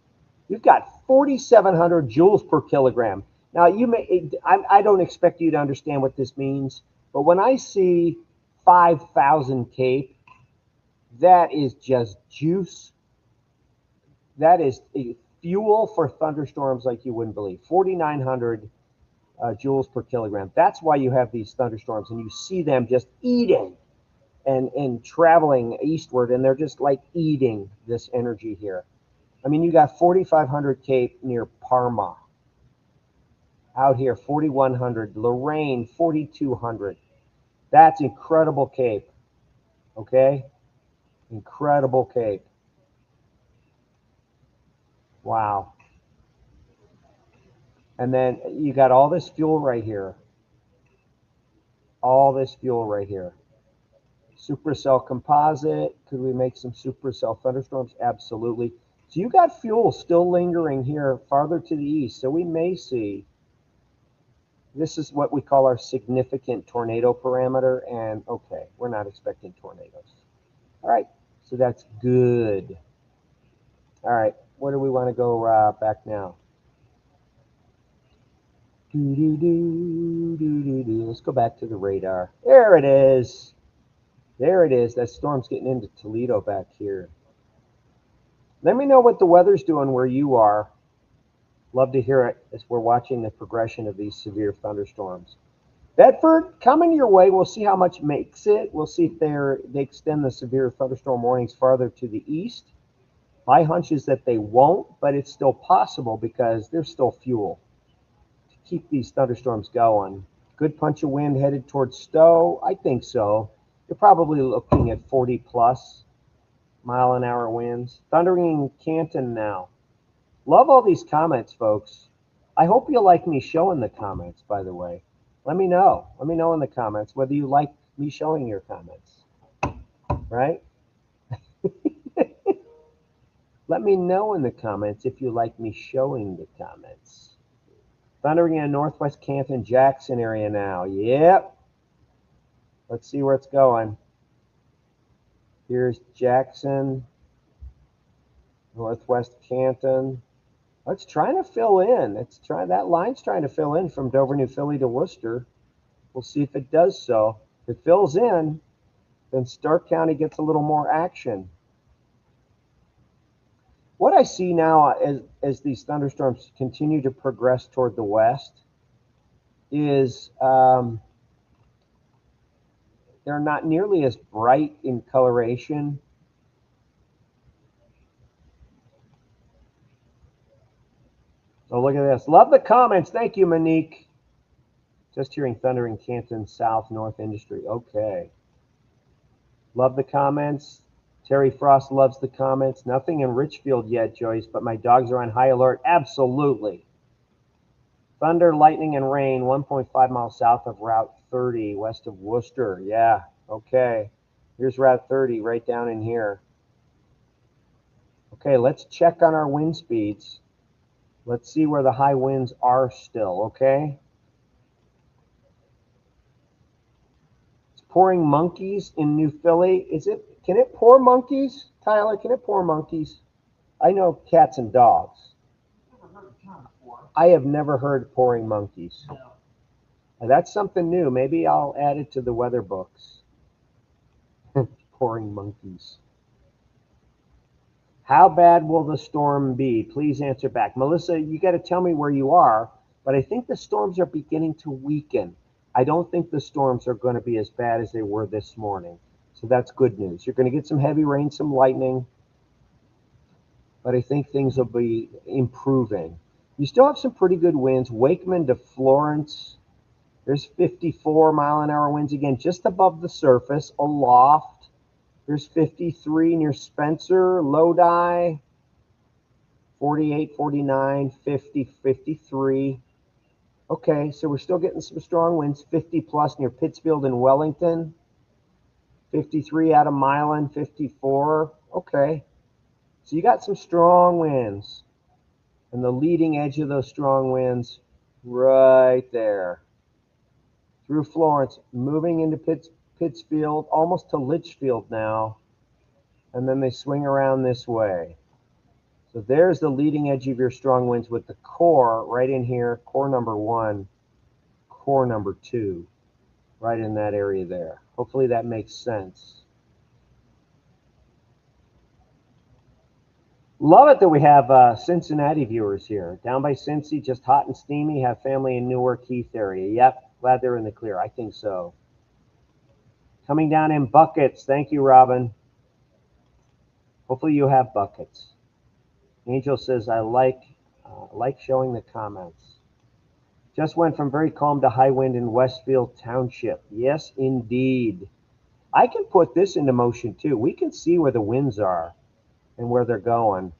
You've got 4,700 joules per kilogram. Now, I don't expect you to understand what this means, but when I see 5,000 Cape, that is just juice. That is fuel for thunderstorms like you wouldn't believe. 4,900 joules per kilogram. That's why you have these thunderstorms, and you see them just eating and traveling eastward, and they're just like eating this energy here. I mean, you got 4,500 Cape near Parma. Out here, 4,100. Lorain, 4,200. That's incredible Cape. Okay? Incredible Cape. Wow. And then you got all this fuel right here. All this fuel right here. Supercell composite. Could we make some supercell thunderstorms? Absolutely. So you got fuel still lingering here farther to the east. So we may see, this is what we call our significant tornado parameter. And okay, we're not expecting tornadoes. All right, so that's good. All right, where do we want to go back now? Let's go back to the radar. There it is. There it is. That storm's getting into Toledo back here. Let me know what the weather's doing where you are. Love to hear it as we're watching the progression of these severe thunderstorms. Bedford, coming your way. We'll see how much makes it. We'll see if they extend the severe thunderstorm warnings farther to the east. My hunch is that they won't, but it's still possible because there's still fuel to keep these thunderstorms going. Good punch of wind headed towards Stowe? I think so. You're probably looking at 40 plus mile-an-hour winds. Thundering Canton now. Love all these comments, folks. I hope you like me showing the comments, by the way. Let me know. Let me know in the comments whether you like me showing your comments. Right? Let me know in the comments if you like me showing the comments. Thundering in northwest Canton, Jackson area now. Yep. Let's see where it's going. Here's Jackson, northwest Canton. It's trying to fill in. That line's trying to fill in from Dover, New Philly to Worcester. We'll see if it does so. If it fills in, then Stark County gets a little more action. What I see now as these thunderstorms continue to progress toward the west is they're not nearly as bright in coloration. So look at this. Love the comments. Thank you, Monique. Just hearing thunder in Canton, South, North Industry. Okay. Love the comments. Terry Frost loves the comments. Nothing in Richfield yet, Joyce, but my dogs are on high alert. Absolutely. Thunder, lightning, and rain 1.5 miles south of Route 30, west of Worcester. Yeah, okay. Here's Route 30 right down in here. Okay, let's check on our wind speeds. Let's see where the high winds are still, okay? It's pouring monkeys in New Philly. Can it pour monkeys? Tyler, can it pour monkeys? I know cats and dogs. I have never heard pouring monkeys. No. That's something new. Maybe I'll add it to the weather books. Pouring monkeys. How bad will the storm be? Please answer back. Melissa, you got to tell me where you are, but I think the storms are beginning to weaken. I don't think the storms are going to be as bad as they were this morning. So that's good news. You're going to get some heavy rain, some lightning, but I think things will be improving. You still have some pretty good winds. Wakeman to Florence, there's 54-mile-an-hour winds again, just above the surface, aloft. There's 53 near Spencer, Lodi, 48, 49, 50, 53. Okay, so we're still getting some strong winds, 50 plus near Pittsfield and Wellington, 53 out of Milan, 54. Okay, so you got some strong winds. And the leading edge of those strong winds right there. Through Florence, moving into Pittsfield, almost to Litchfield now. And then they swing around this way. So there's the leading edge of your strong winds with the core right in here, core number 1, core number 2, right in that area there. Hopefully that makes sense. Love it that we have Cincinnati viewers here. Down by Cincy, just hot and steamy. Have family in Newark Heath area. Yep, glad they're in the clear. I think so. Coming down in buckets. Thank you, Robin. Hopefully you have buckets. Angel says, I like showing the comments. Just went from very calm to high wind in Westfield Township. Yes, indeed. I can put this into motion too. We can see where the winds are and where they're going.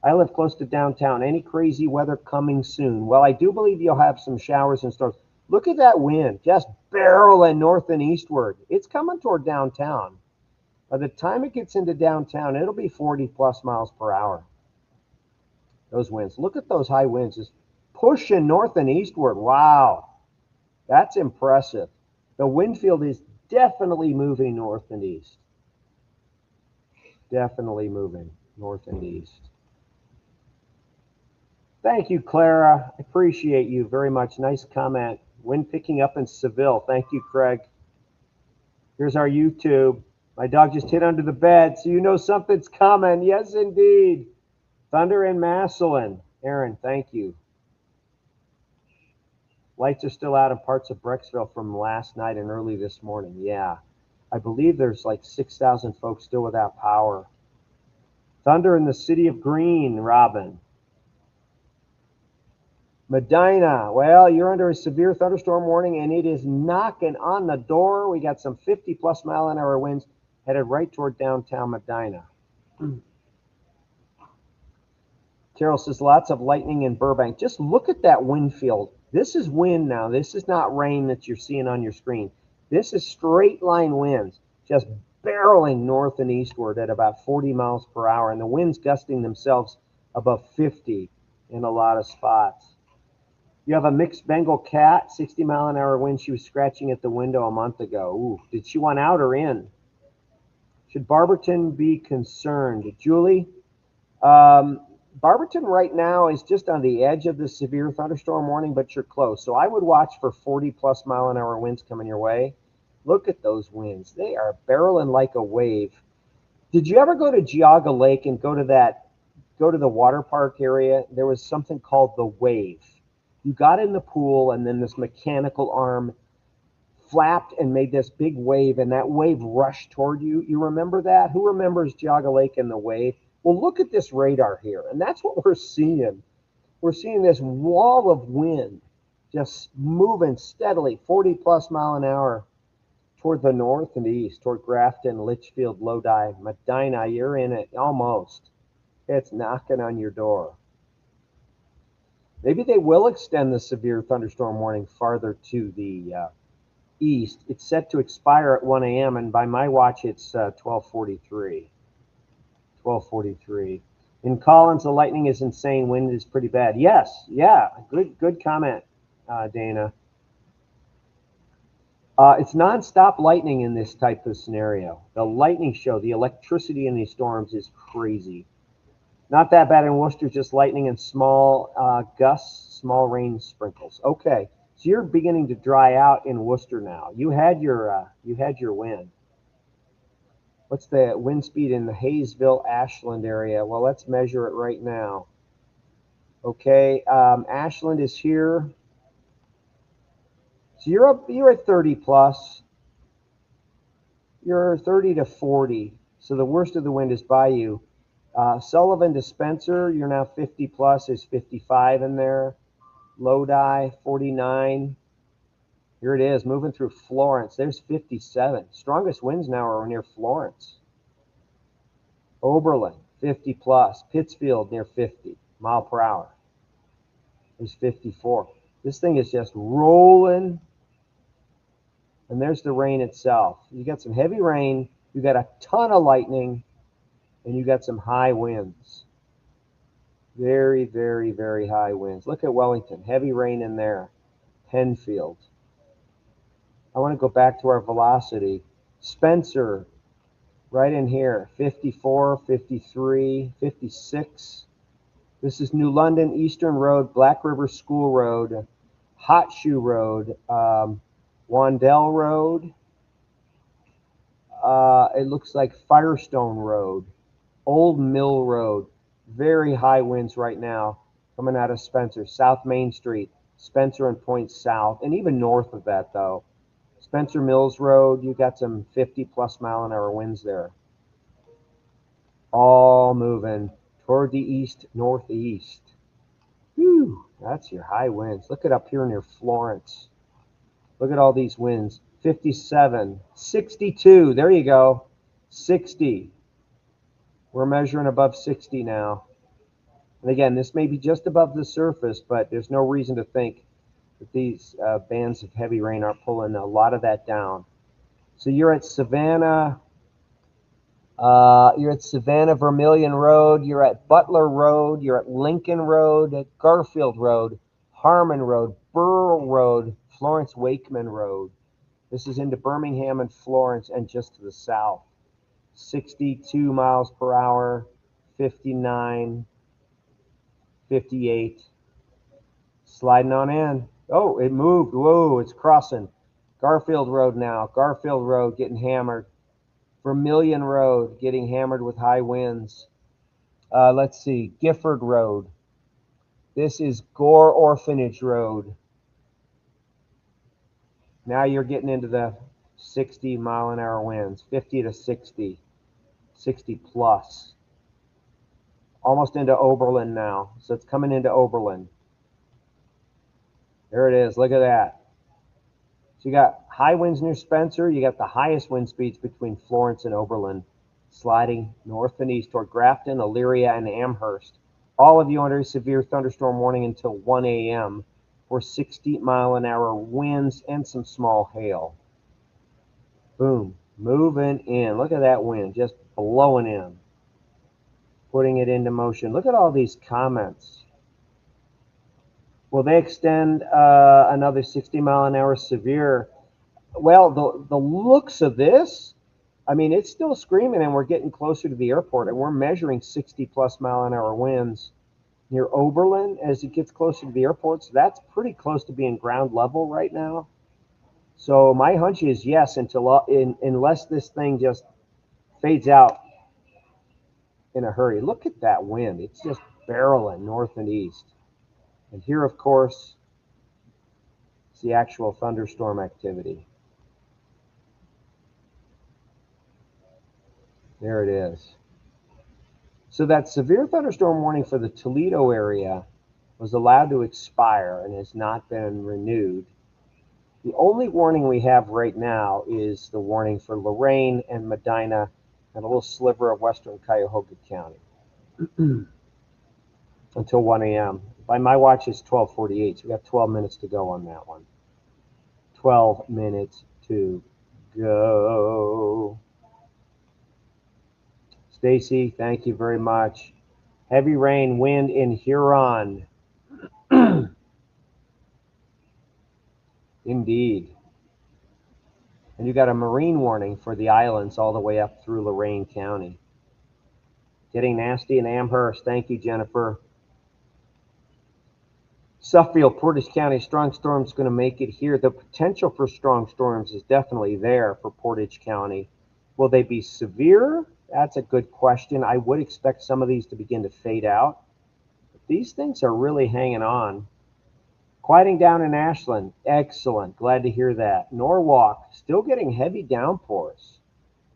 I live close to downtown. Any crazy weather coming soon? Well, I do believe you'll have some showers and storms. Look at that wind, just barreling north and eastward. It's coming toward downtown. By the time it gets into downtown, it'll be 40 plus miles per hour. Those winds. Look at those high winds just pushing north and eastward. Wow, that's impressive. The wind field is definitely moving north and east. Definitely moving north and east. Thank you, Clara. I appreciate you very much. Nice comment. Wind picking up in Seville. Thank you, Craig. Here's our YouTube. My dog just hid under the bed, so you know something's coming. Yes, indeed. Thunder in Massillon. Aaron, thank you. Lights are still out in parts of Brecksville from last night and early this morning. Yeah. I believe there's like 6,000 folks still without power. Thunder in the city of Green, Robin. Medina, well, you're under a severe thunderstorm warning, and it is knocking on the door. We got some 50 plus mile an hour winds headed right toward downtown Medina. Carol says lots of lightning in Burbank. Just look at that wind field. This is wind now. This is not rain that you're seeing on your screen. This is straight line winds, just barreling north and eastward at about 40 miles per hour, and the winds gusting themselves above 50 in a lot of spots. You have a mixed Bengal cat, 60-mile-an-hour wind. She was scratching at the window a month ago. Ooh, did she want out or in? Should Barberton be concerned? Julie, Barberton right now is just on the edge of the severe thunderstorm warning, but you're close. So I would watch for 40-plus mile-an-hour winds coming your way. Look at those winds. They are barreling like a wave. Did you ever go to Geauga Lake and go to the water park area? There was something called the wave. You got in the pool, and then this mechanical arm flapped and made this big wave, and that wave rushed toward you. You remember that? Who remembers Geauga Lake and the wave? Well, look at this radar here, and that's what we're seeing. We're seeing this wall of wind just moving steadily, 40-plus mile an hour toward the north and east, toward Grafton, Litchfield, Lodi, Medina. You're in it almost. It's knocking on your door. Maybe they will extend the severe thunderstorm warning farther to the east. It's set to expire at 1 a.m. and by my watch, it's 12:43. 12:43. In Collins, the lightning is insane. Wind is pretty bad. Yes, yeah, good comment, Dana. It's nonstop lightning in this type of scenario. The lightning show, the electricity in these storms is crazy. Not that bad in Worcester, just lightning and small gusts, small rain sprinkles. Okay, so you're beginning to dry out in Worcester now. You had your wind. What's the wind speed in the Hayesville, Ashland area? Well, let's measure it right now. Okay, Ashland is here. So you're at 30 plus. You're 30 to 40. So the worst of the wind is by you. Sullivan to Spencer, you're now 50 plus. There's 55 in there. Lodi, 49. Here it is, moving through Florence. There's 57. Strongest winds now are near Florence. Oberlin, 50 plus. Pittsfield, near 50 mile per hour. There's 54. This thing is just rolling. And there's the rain itself. You got some heavy rain. You got a ton of lightning. And you got some high winds. Very, very, very high winds. Look at Wellington. Heavy rain in there. Penfield. I want to go back to our velocity. Spencer, right in here. 54, 53, 56. This is New London, Eastern Road, Black River School Road, Hot Shoe Road, Wandell Road. It looks like Firestone Road, Old Mill Road. Very high winds right now coming out of Spencer. South Main Street, Spencer and Point South, and even north of that, though. Spencer Mills Road, you got some 50-plus mile-an-hour winds there. All moving toward the east, northeast. Whew, that's your high winds. Look at up here near Florence. Look at all these winds. 57, 62. There you go. 60. We're measuring above 60 now. And again, this may be just above the surface, but there's no reason to think that these bands of heavy rain are pulling a lot of that down. So you're at Savannah. You're at Savannah Vermilion Road. You're at Butler Road. You're at Lincoln Road, at Garfield Road, Harmon Road, Burl Road, Florence Wakeman Road. This is into Birmingham and Florence and just to the south. 62 miles per hour, 59, 58. Sliding on in. Oh, it moved. Whoa, it's crossing. Garfield Road now. Garfield Road getting hammered. Vermilion Road getting hammered with high winds. Let's see. Gifford Road. This is Gore Orphanage Road. Now you're getting into the 60 mile an hour winds. 50 to 60. 60 plus. Almost into Oberlin now. So it's coming into Oberlin. There it is. Look at that. So you got high winds near Spencer. You got the highest wind speeds between Florence and Oberlin, sliding north and east toward Grafton, Elyria, and Amherst. All of you under a severe thunderstorm warning until 1 a.m. for 60 mile an hour winds and some small hail. Boom. Moving in. Look at that wind just blowing in. Putting it into motion. Look at all these comments. Will they extend another 60-mile-an-hour severe? Well, the looks of this, I mean, it's still screaming, and we're getting closer to the airport, and we're measuring 60-plus-mile-an-hour winds near Oberlin as it gets closer to the airport. So that's pretty close to being ground level right now. So my hunch is yes, unless this thing just fades out in a hurry. Look at that wind. It's just barreling north and east. And here, of course, is the actual thunderstorm activity. There it is. So that severe thunderstorm warning for the Toledo area was allowed to expire and has not been renewed. The only warning we have right now is the warning for Lorain and Medina and a little sliver of western Cuyahoga County until 1 a.m. By my watch, it's 12:48, so we got 12 minutes to go on that one. 12 minutes to go. Stacy, thank you very much. Heavy rain, wind in Huron. Indeed. And you got a marine warning for the islands all the way up through Lorain County. Getting nasty in Amherst. Thank you, Jennifer. Suffield, Portage County, strong storms going to make it here. The potential for strong storms is definitely there for Portage County. Will they be severe? That's a good question. I would expect some of these to begin to fade out. But these things are really hanging on. Quieting down in Ashland. Excellent. Glad to hear that. Norwalk, still getting heavy downpours.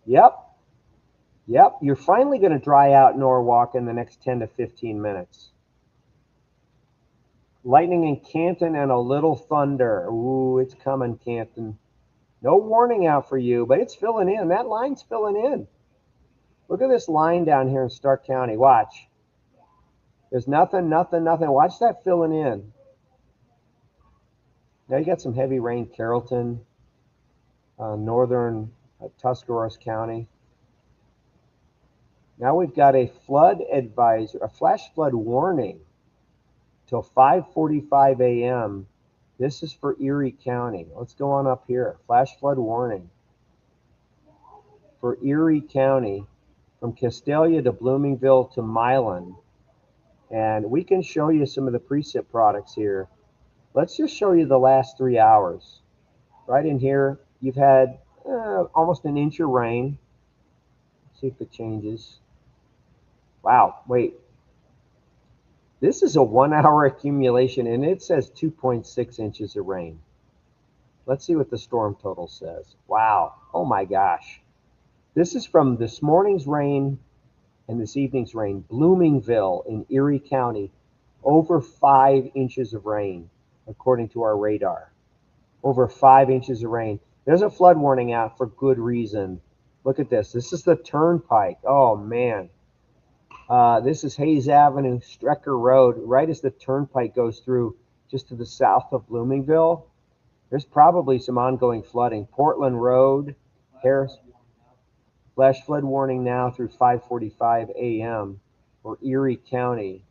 Yep. You're finally going to dry out Norwalk in the next 10 to 15 minutes. Lightning in Canton and a little thunder. Ooh, it's coming, Canton. No warning out for you, but it's filling in. That line's filling in. Look at this line down here in Stark County. Watch. There's nothing. Watch that filling in. Now you got some heavy rain, Carrollton, northern Tuscarawas County. Now we've got a flood advisory, a flash flood warning till 5:45 a.m. This is for Erie County. Let's go on up here. Flash flood warning for Erie County from Castalia to Bloomingville to Milan. And we can show you some of the precip products here. Let's just show you the last 3 hours. Right in here, you've had almost an inch of rain. Let's see if it changes. Wow, wait. This is a 1 hour accumulation, and it says 2.6 inches of rain. Let's see what the storm total says. Wow. Oh my gosh. This is from this morning's rain and this evening's rain. Bloomingville in Erie County, over 5 inches of rain, according to our radar. Over 5 inches of rain. There's a flood warning out for good reason. Look at this. This is the turnpike. Oh, man. This is Hayes Avenue, Strecker Road, right as the turnpike goes through just to the south of Bloomingville. There's probably some ongoing flooding. Portland Road, Harris, flash flood warning now through 5:45 a.m. for Erie County.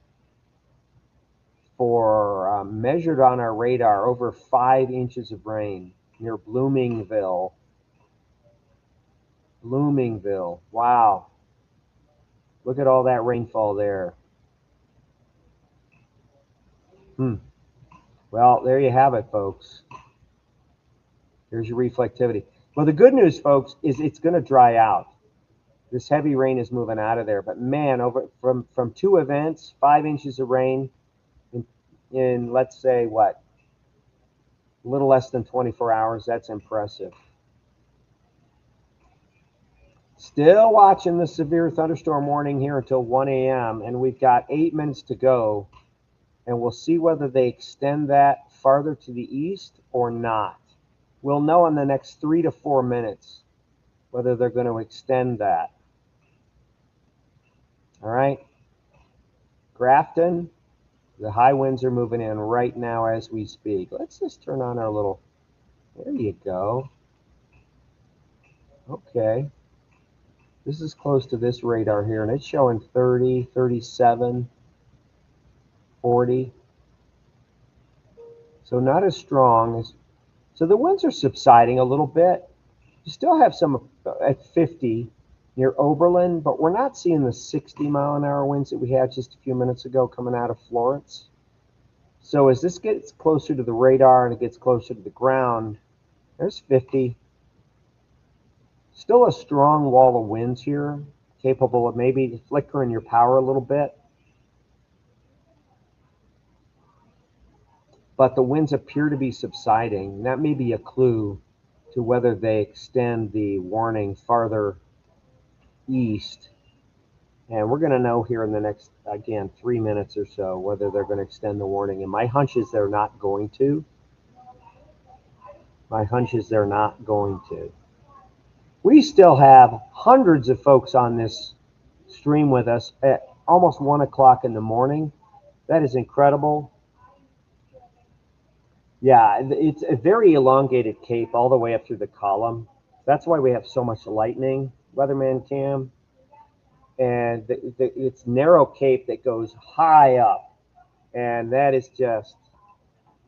For measured on our radar, over 5 inches of rain near Bloomingville. Bloomingville, wow. Look at all that rainfall there. Well, there you have it, folks. Here's your reflectivity. Well, the good news, folks, is it's going to dry out. This heavy rain is moving out of there. But man, over from 2 events, 5 inches of rain in let's say what? A little less than 24 hours. That's impressive. Still watching the severe thunderstorm warning here until 1 a.m. and we've got 8 minutes to go, and we'll see whether they extend that farther to the east or not. We'll know in the next 3 to 4 minutes whether they're going to extend that. All right. Grafton, the high winds are moving in right now as we speak. Let's just turn on our little, there you go. Okay. This is close to this radar here, and it's showing 30, 37, 40. So not as strong as, so the winds are subsiding a little bit. You still have some at 50 near Oberlin, but we're not seeing the 60-mile-an-hour winds that we had just a few minutes ago coming out of Florence. So as this gets closer to the radar and it gets closer to the ground, there's 50. Still a strong wall of winds here, capable of maybe flickering your power a little bit. But the winds appear to be subsiding. That may be a clue to whether they extend the warning farther east. And we're going to know here in the next, again, 3 minutes or so, whether they're going to extend the warning. And my hunch is they're not going to. My hunch is they're not going to. We still have hundreds of folks on this stream with us at almost 1 o'clock in the morning. That is incredible. Yeah, it's a very elongated cape all the way up through the column. That's why we have so much lightning, Weatherman Cam. And it's narrow cape that goes high up. And that is just,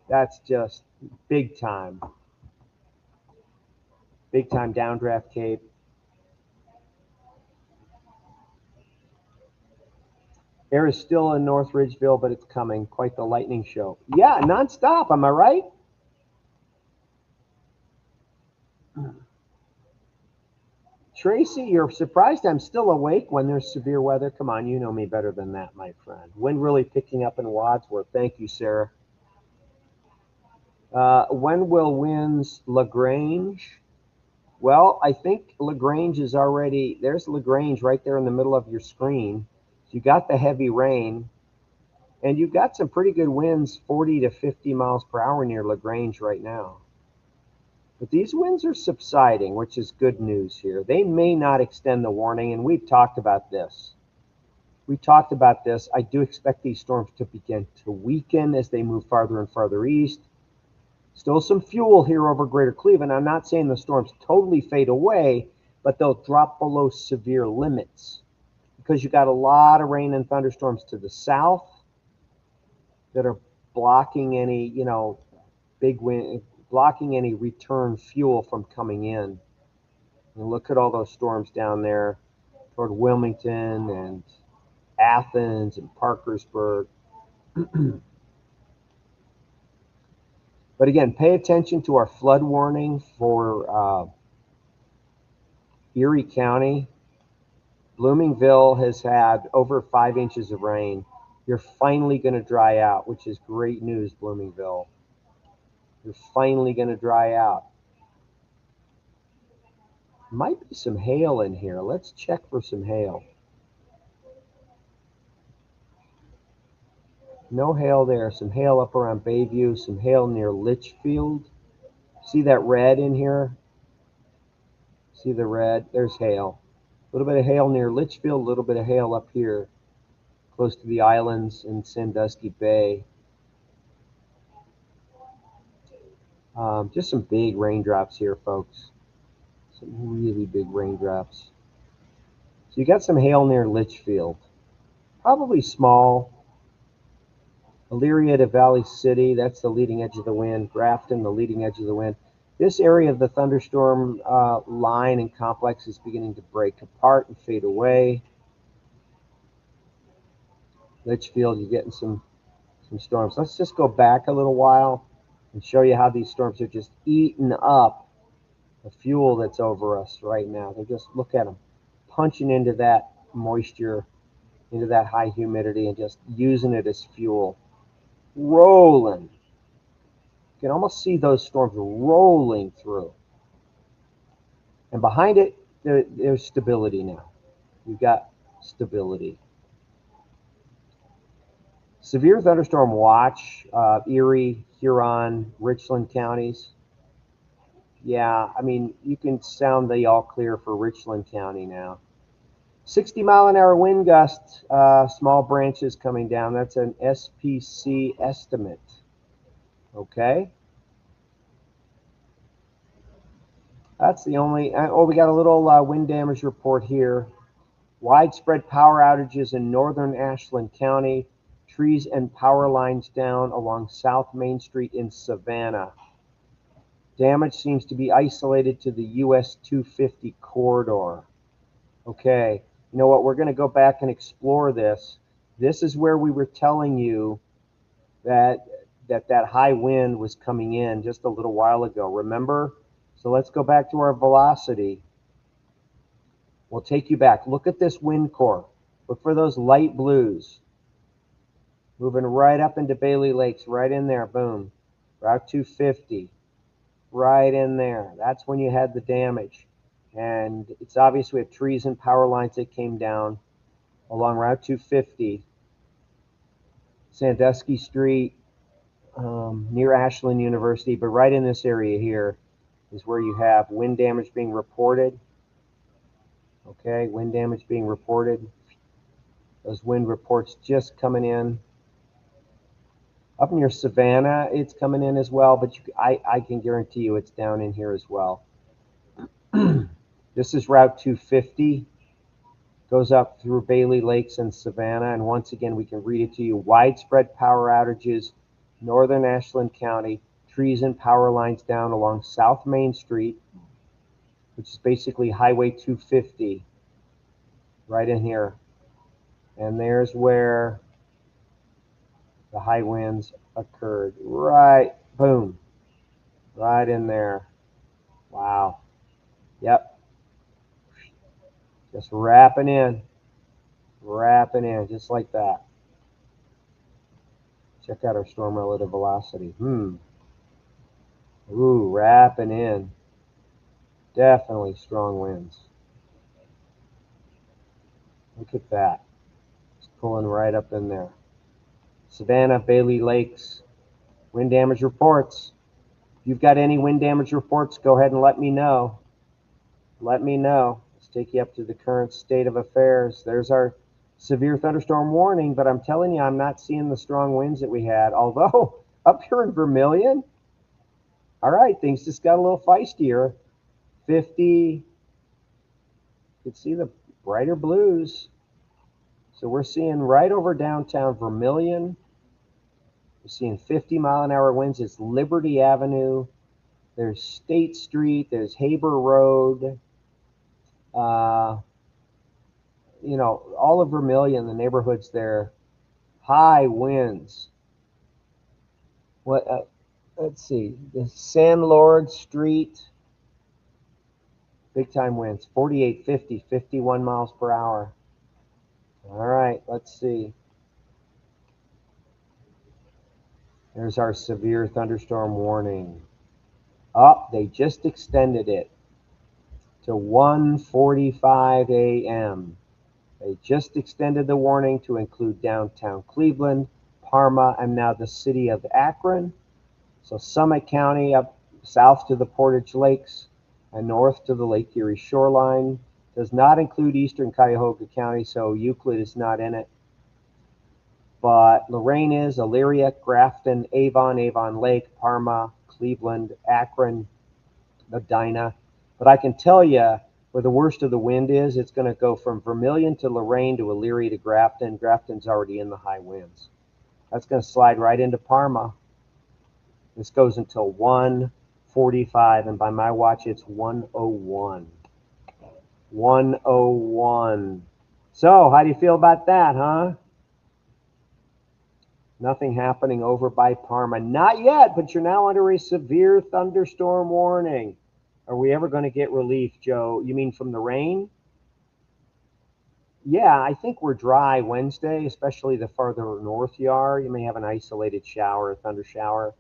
that's just big time. Big time downdraft cape. Air is still in North Ridgeville, but it's coming. Quite the lightning show. Yeah, nonstop. Am I right? Tracy, you're surprised I'm still awake when there's severe weather? Come on, you know me better than that, my friend. Wind really picking up in Wadsworth. Thank you, Sarah. When will winds LaGrange? Well, I think LaGrange is already, there's LaGrange right there in the middle of your screen. So you got the heavy rain, and you've got some pretty good winds, 40 to 50 miles per hour near LaGrange right now. But these winds are subsiding, which is good news here. They may not extend the warning, and we've talked about this. We talked about this. I do expect these storms to begin to weaken as they move farther and farther east. Still some fuel here over Greater Cleveland. I'm not saying the storms totally fade away, but they'll drop below severe limits because you got a lot of rain and thunderstorms to the south that are blocking any, you know, big wind, blocking any return fuel from coming in. And look at all those storms down there toward Wilmington and Athens and Parkersburg. But again, pay attention to our flood warning for Erie County. Bloomingville has had over 5 inches of rain. You're finally going to dry out, which is great news, Bloomingville. You're finally going to dry out. Might be some hail in here. Let's check for some hail. No hail there. Some hail up around Bayview. Some hail near Litchfield. See that red in here? See the red? There's hail. A little bit of hail near Litchfield. A little bit of hail up here, close to the islands in Sandusky Bay. Just some big raindrops here, folks. Some really big raindrops. So you got some hail near Litchfield. Probably small. Elyria to Valley City, that's the leading edge of the wind. Grafton, the leading edge of the wind. This area of the thunderstorm line and complex is beginning to break apart and fade away. Litchfield, you're getting some storms. Let's just go back a little while and show you how these storms are just eating up the fuel that's over us right now. They just, look at them, punching into that moisture, into that high humidity, and just using it as fuel. Rolling. You can almost see those storms rolling through. And behind it, there's stability now. You've got stability. Severe thunderstorm watch, Erie, Huron, Richland counties. Yeah, I mean, you can sound the all clear for Richland County now. 60-mile-an-hour wind gusts, small branches coming down. That's an SPC estimate. Okay. That's the only, oh, we got a little wind damage report here. Widespread power outages in northern Ashland County. trees and power lines down along South Main Street in Savannah. Damage seems to be isolated to the US 250 corridor. Okay, you know what? We're going to go back and explore this. This is where we were telling you that high wind was coming in just a little while ago. Remember? So let's go back to our velocity. We'll take you back. Look at this wind core. Look for those light blues. Moving right up into Bailey Lakes, right in there. Boom. Route 250. Right in there. That's when you had the damage. And it's obvious we have trees and power lines that came down along Route 250. Sandusky Street, near Ashland University. But right in this area here is where you have wind damage being reported. Okay, wind damage being reported. Those wind reports just coming in. Up near Savannah, it's coming in as well, but I can guarantee you it's down in here as well. This is Route 250. Goes up through Bailey Lakes and Savannah, and once again, we can read it to you. Widespread power outages, northern Ashland County, trees and power lines down along South Main Street, which is basically Highway 250, right in here. And there's where the high winds occurred. Right, boom, right in there. Wow. Yep. Just wrapping in, just like that. Check out our storm relative velocity. Ooh, wrapping in. Definitely strong winds. Look at that. It's pulling right up in there. Savannah, Bailey Lakes, wind damage reports. If you've got any wind damage reports, go ahead and let me know. Let me know. Let's take you up to the current state of affairs. There's our severe thunderstorm warning, but I'm telling you, I'm not seeing the strong winds that we had. Although, up here in Vermilion, all right, things just got a little feistier. 50, you can see the brighter blues. So we're seeing right over downtown Vermilion. We're seeing 50-mile-an-hour winds. It's Liberty Avenue. There's State Street. There's Haber Road. You know, all of Vermilion, the neighborhoods there, high winds. What? Let's see. The San Lord Street, big time winds, 48, 50, 51 miles per hour. All right, let's see. There's our severe thunderstorm warning. Oh, they just extended it to 1:45 a.m. They just extended the warning to include downtown Cleveland, Parma, and now the city of Akron. So Summit County up south to the Portage Lakes and north to the Lake Erie shoreline. Does not include eastern Cuyahoga County, so Euclid is not in it. But Lorain is, Elyria, Grafton, Avon Lake, Parma, Cleveland, Akron, Medina. But I can tell you where the worst of the wind is. It's going to go from Vermilion to Lorain to Elyria to Grafton. Grafton's already in the high winds. That's going to slide right into Parma. This goes until 1:45, and by my watch, it's 1:01. 1:01. So, how do you feel about that, huh? Nothing happening over by Parma. Not yet, but you're now under a severe thunderstorm warning. Are we ever going to get relief, Joe? You mean from the rain? Yeah, I think we're dry Wednesday, especially the farther north you are. You may have an isolated shower, a thunder shower.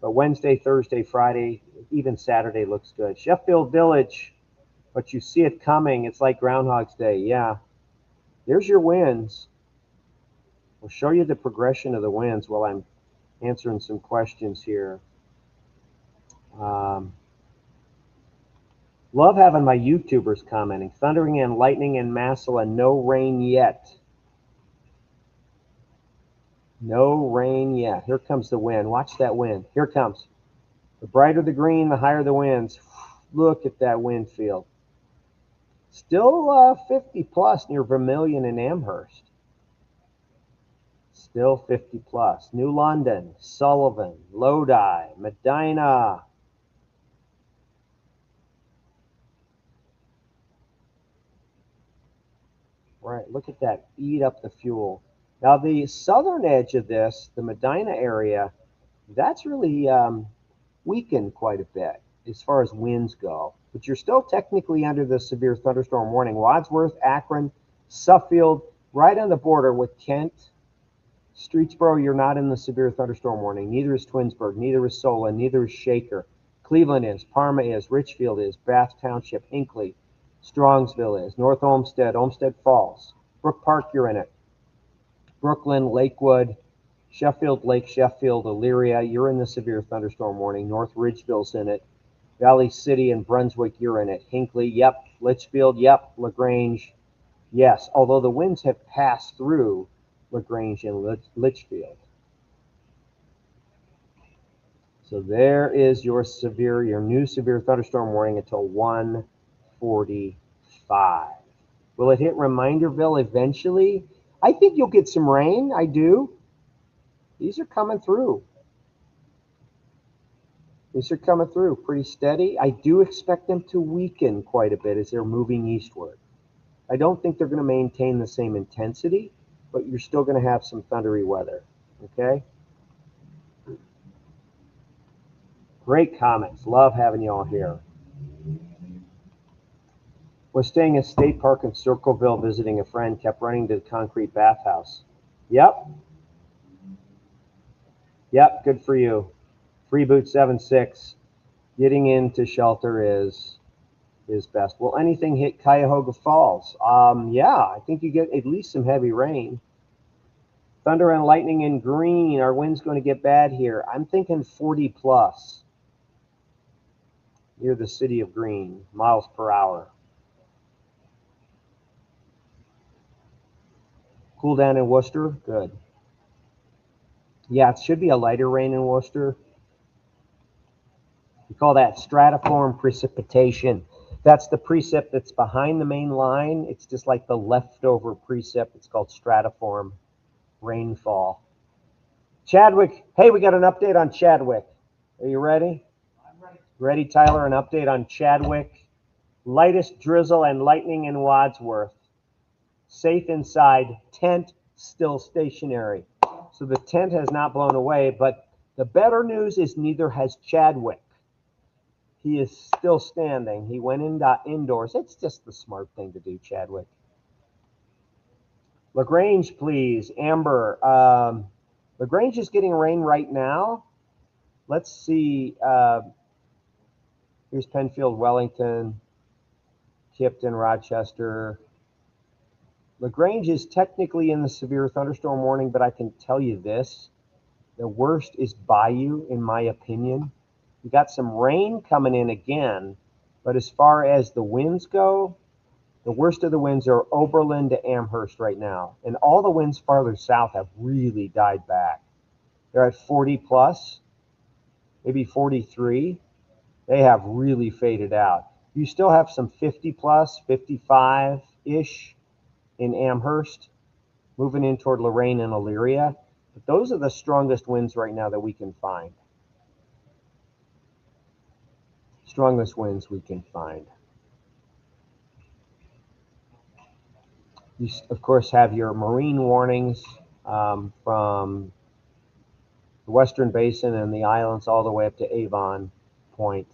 But Wednesday, Thursday, Friday, even Saturday looks good. Sheffield Village, but you see it coming. It's like Groundhog's Day. Yeah. There's your winds. We'll show you the progression of the winds while I'm answering some questions here. Love having my YouTubers commenting. Thundering and lightning in Massillon. No rain yet. No rain yet. Here comes the wind. Watch that wind. Here it comes. The brighter the green, the higher the winds. Look at that wind field. Still 50 plus near Vermilion and Amherst. Still 50 plus. New London, Sullivan, Lodi, Medina. Right, look at that, eat up the fuel. Now the southern edge of this, the Medina area, that's really weakened quite a bit as far as winds go. But you're still technically under the severe thunderstorm warning. Wadsworth, Akron, Suffield, right on the border with Kent. Streetsboro, you're not in the severe thunderstorm warning. Neither is Twinsburg, neither is Solon, neither is Shaker. Cleveland is, Parma is, Richfield is, Bath Township, Hinckley, Strongsville is, North Olmsted, Olmsted Falls, Brook Park, you're in it. Brooklyn, Lakewood, Sheffield, Lake Sheffield, Elyria, you're in the severe thunderstorm warning. North Ridgeville's in it. Valley City and Brunswick, you're in it. Hinckley, yep. Litchfield, yep. LaGrange, yes. Although the winds have passed through LaGrange and Litchfield. So there is your new severe thunderstorm warning until 1:45. Will it hit Reminderville eventually? I think you'll get some rain. I do. These are coming through. These are coming through pretty steady. I do expect them to weaken quite a bit as they're moving eastward. I don't think they're going to maintain the same intensity, but you're still going to have some thundery weather. Okay? Great comments. Love having you all here. Was staying at State Park in Circleville visiting a friend, kept running to the concrete bathhouse. Yep. Yep, good for you. Freeboot 7.6. Getting into shelter is best. Will anything hit Cuyahoga Falls? Yeah, I think you get at least some heavy rain. Thunder and lightning in green. Our wind's going to get bad here. I'm thinking 40 plus. Near the city of Green, miles per hour. Cool down in Worcester? Good. Yeah, it should be a lighter rain in Worcester. We call that stratiform precipitation. That's the precip that's behind the main line. It's just like the leftover precip. It's called stratiform rainfall. Chadwick, hey, we got an update on Chadwick. Are you ready?
I'm ready.
Ready, Tyler? An update on Chadwick. Lightest drizzle and lightning in Wadsworth. Safe inside, tent still stationary. So the tent has not blown away, but the better news is neither has Chadwick. He is still standing. He went indoors. It's just the smart thing to do, Chadwick. LaGrange, please. Amber. LaGrange is getting rain right now. Let's see. Here's Penfield, Wellington, Kipton, Rochester. LaGrange is technically in the severe thunderstorm warning, but I can tell you this. The worst is Bayou, in my opinion. We got some rain coming in again, but as far as the winds go, the worst of the winds are Oberlin to Amherst right now. And all the winds farther south have really died back. They're at 40 plus, maybe 43. They have really faded out. You still have some 50 plus, 55-ish in Amherst, moving in toward Lorain and Elyria. But those are the strongest winds right now that we can find. Strongest winds we can find. You, of course, have your marine warnings from the Western Basin and the islands all the way up to Avon Point.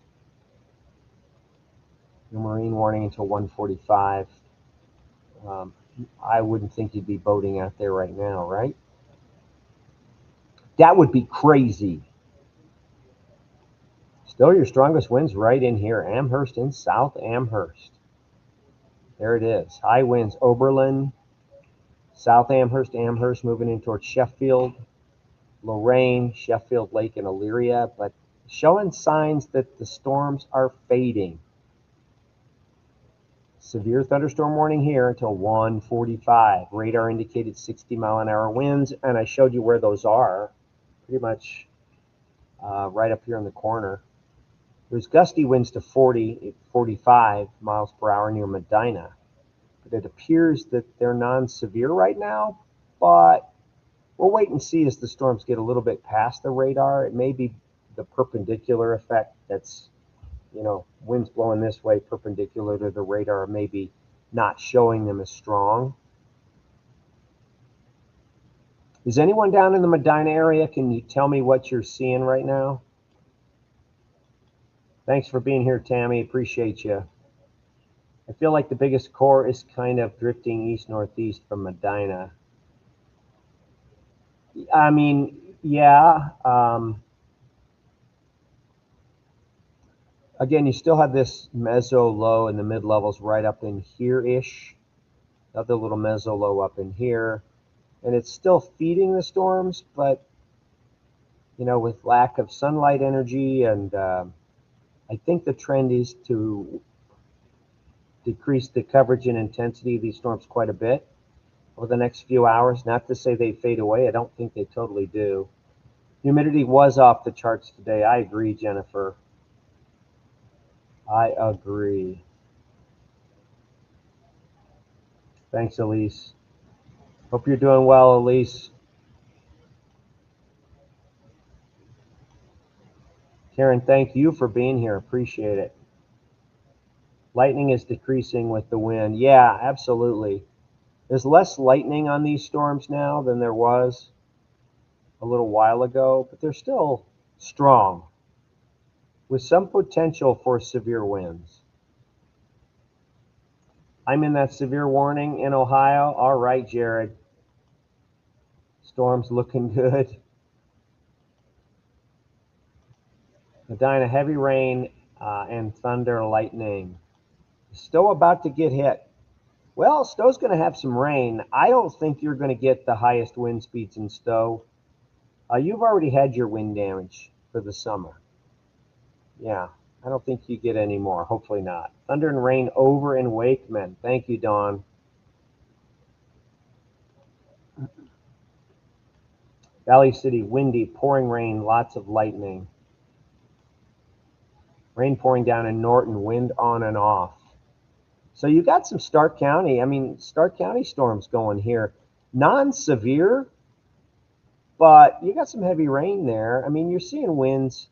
Your marine warning until 1:45. I wouldn't think you'd be boating out there right now, right? That would be crazy. Still your strongest winds right in here. Amherst and South Amherst. There it is. High winds. Oberlin, South Amherst, Amherst moving in towards Sheffield, Lorain, Sheffield Lake, and Elyria, but showing signs that the storms are fading. Severe thunderstorm warning here until 1:45. Radar indicated 60-mile-an-hour winds, and I showed you where those are. Pretty much right up here in the corner. There's gusty winds to 40, 45 miles per hour near Medina. But it appears that they're non-severe right now, but We'll wait and see as the storms get a little bit past the radar. It may be the perpendicular effect that's, winds blowing this way perpendicular to the radar, maybe not showing them as strong. Is anyone down in the Medina area? Can you tell me what you're seeing right now? Thanks for being here, Tammy. Appreciate you. I feel like the biggest core is kind of drifting east-northeast from Medina. I mean, yeah. Again, you still have this meso low in the mid-levels right up in here-ish. Another little meso low up in here. And it's still feeding the storms, but, with lack of sunlight energy, and I think the trend is to decrease the coverage and intensity of these storms quite a bit over the next few hours. Not to say they fade away. I don't think they totally do. Humidity was off the charts today. I agree, Jennifer. I agree. Thanks, Elise. Hope you're doing well, Elise. Karen, thank you for being here. Appreciate it. Lightning is decreasing with the wind. Yeah, absolutely. There's less lightning on these storms now than there was a little while ago, but they're still strong with some potential for severe winds. I'm in that severe warning in Ohio. All right, Jared. Storm's looking good. Medina, heavy rain and thunder, lightning. Stowe about to get hit. Well, Stowe's going to have some rain. I don't think you're going to get the highest wind speeds in Stowe. You've already had your wind damage for the summer. Yeah, I don't think you get any more. Hopefully not. Thunder and rain over in Wakeman. Thank you, Dawn. Valley City, windy, pouring rain, lots of lightning. Rain pouring down in Norton, wind on and off. So you got some Stark County. Stark County storms going here. Non-severe, but you got some heavy rain there. You're seeing winds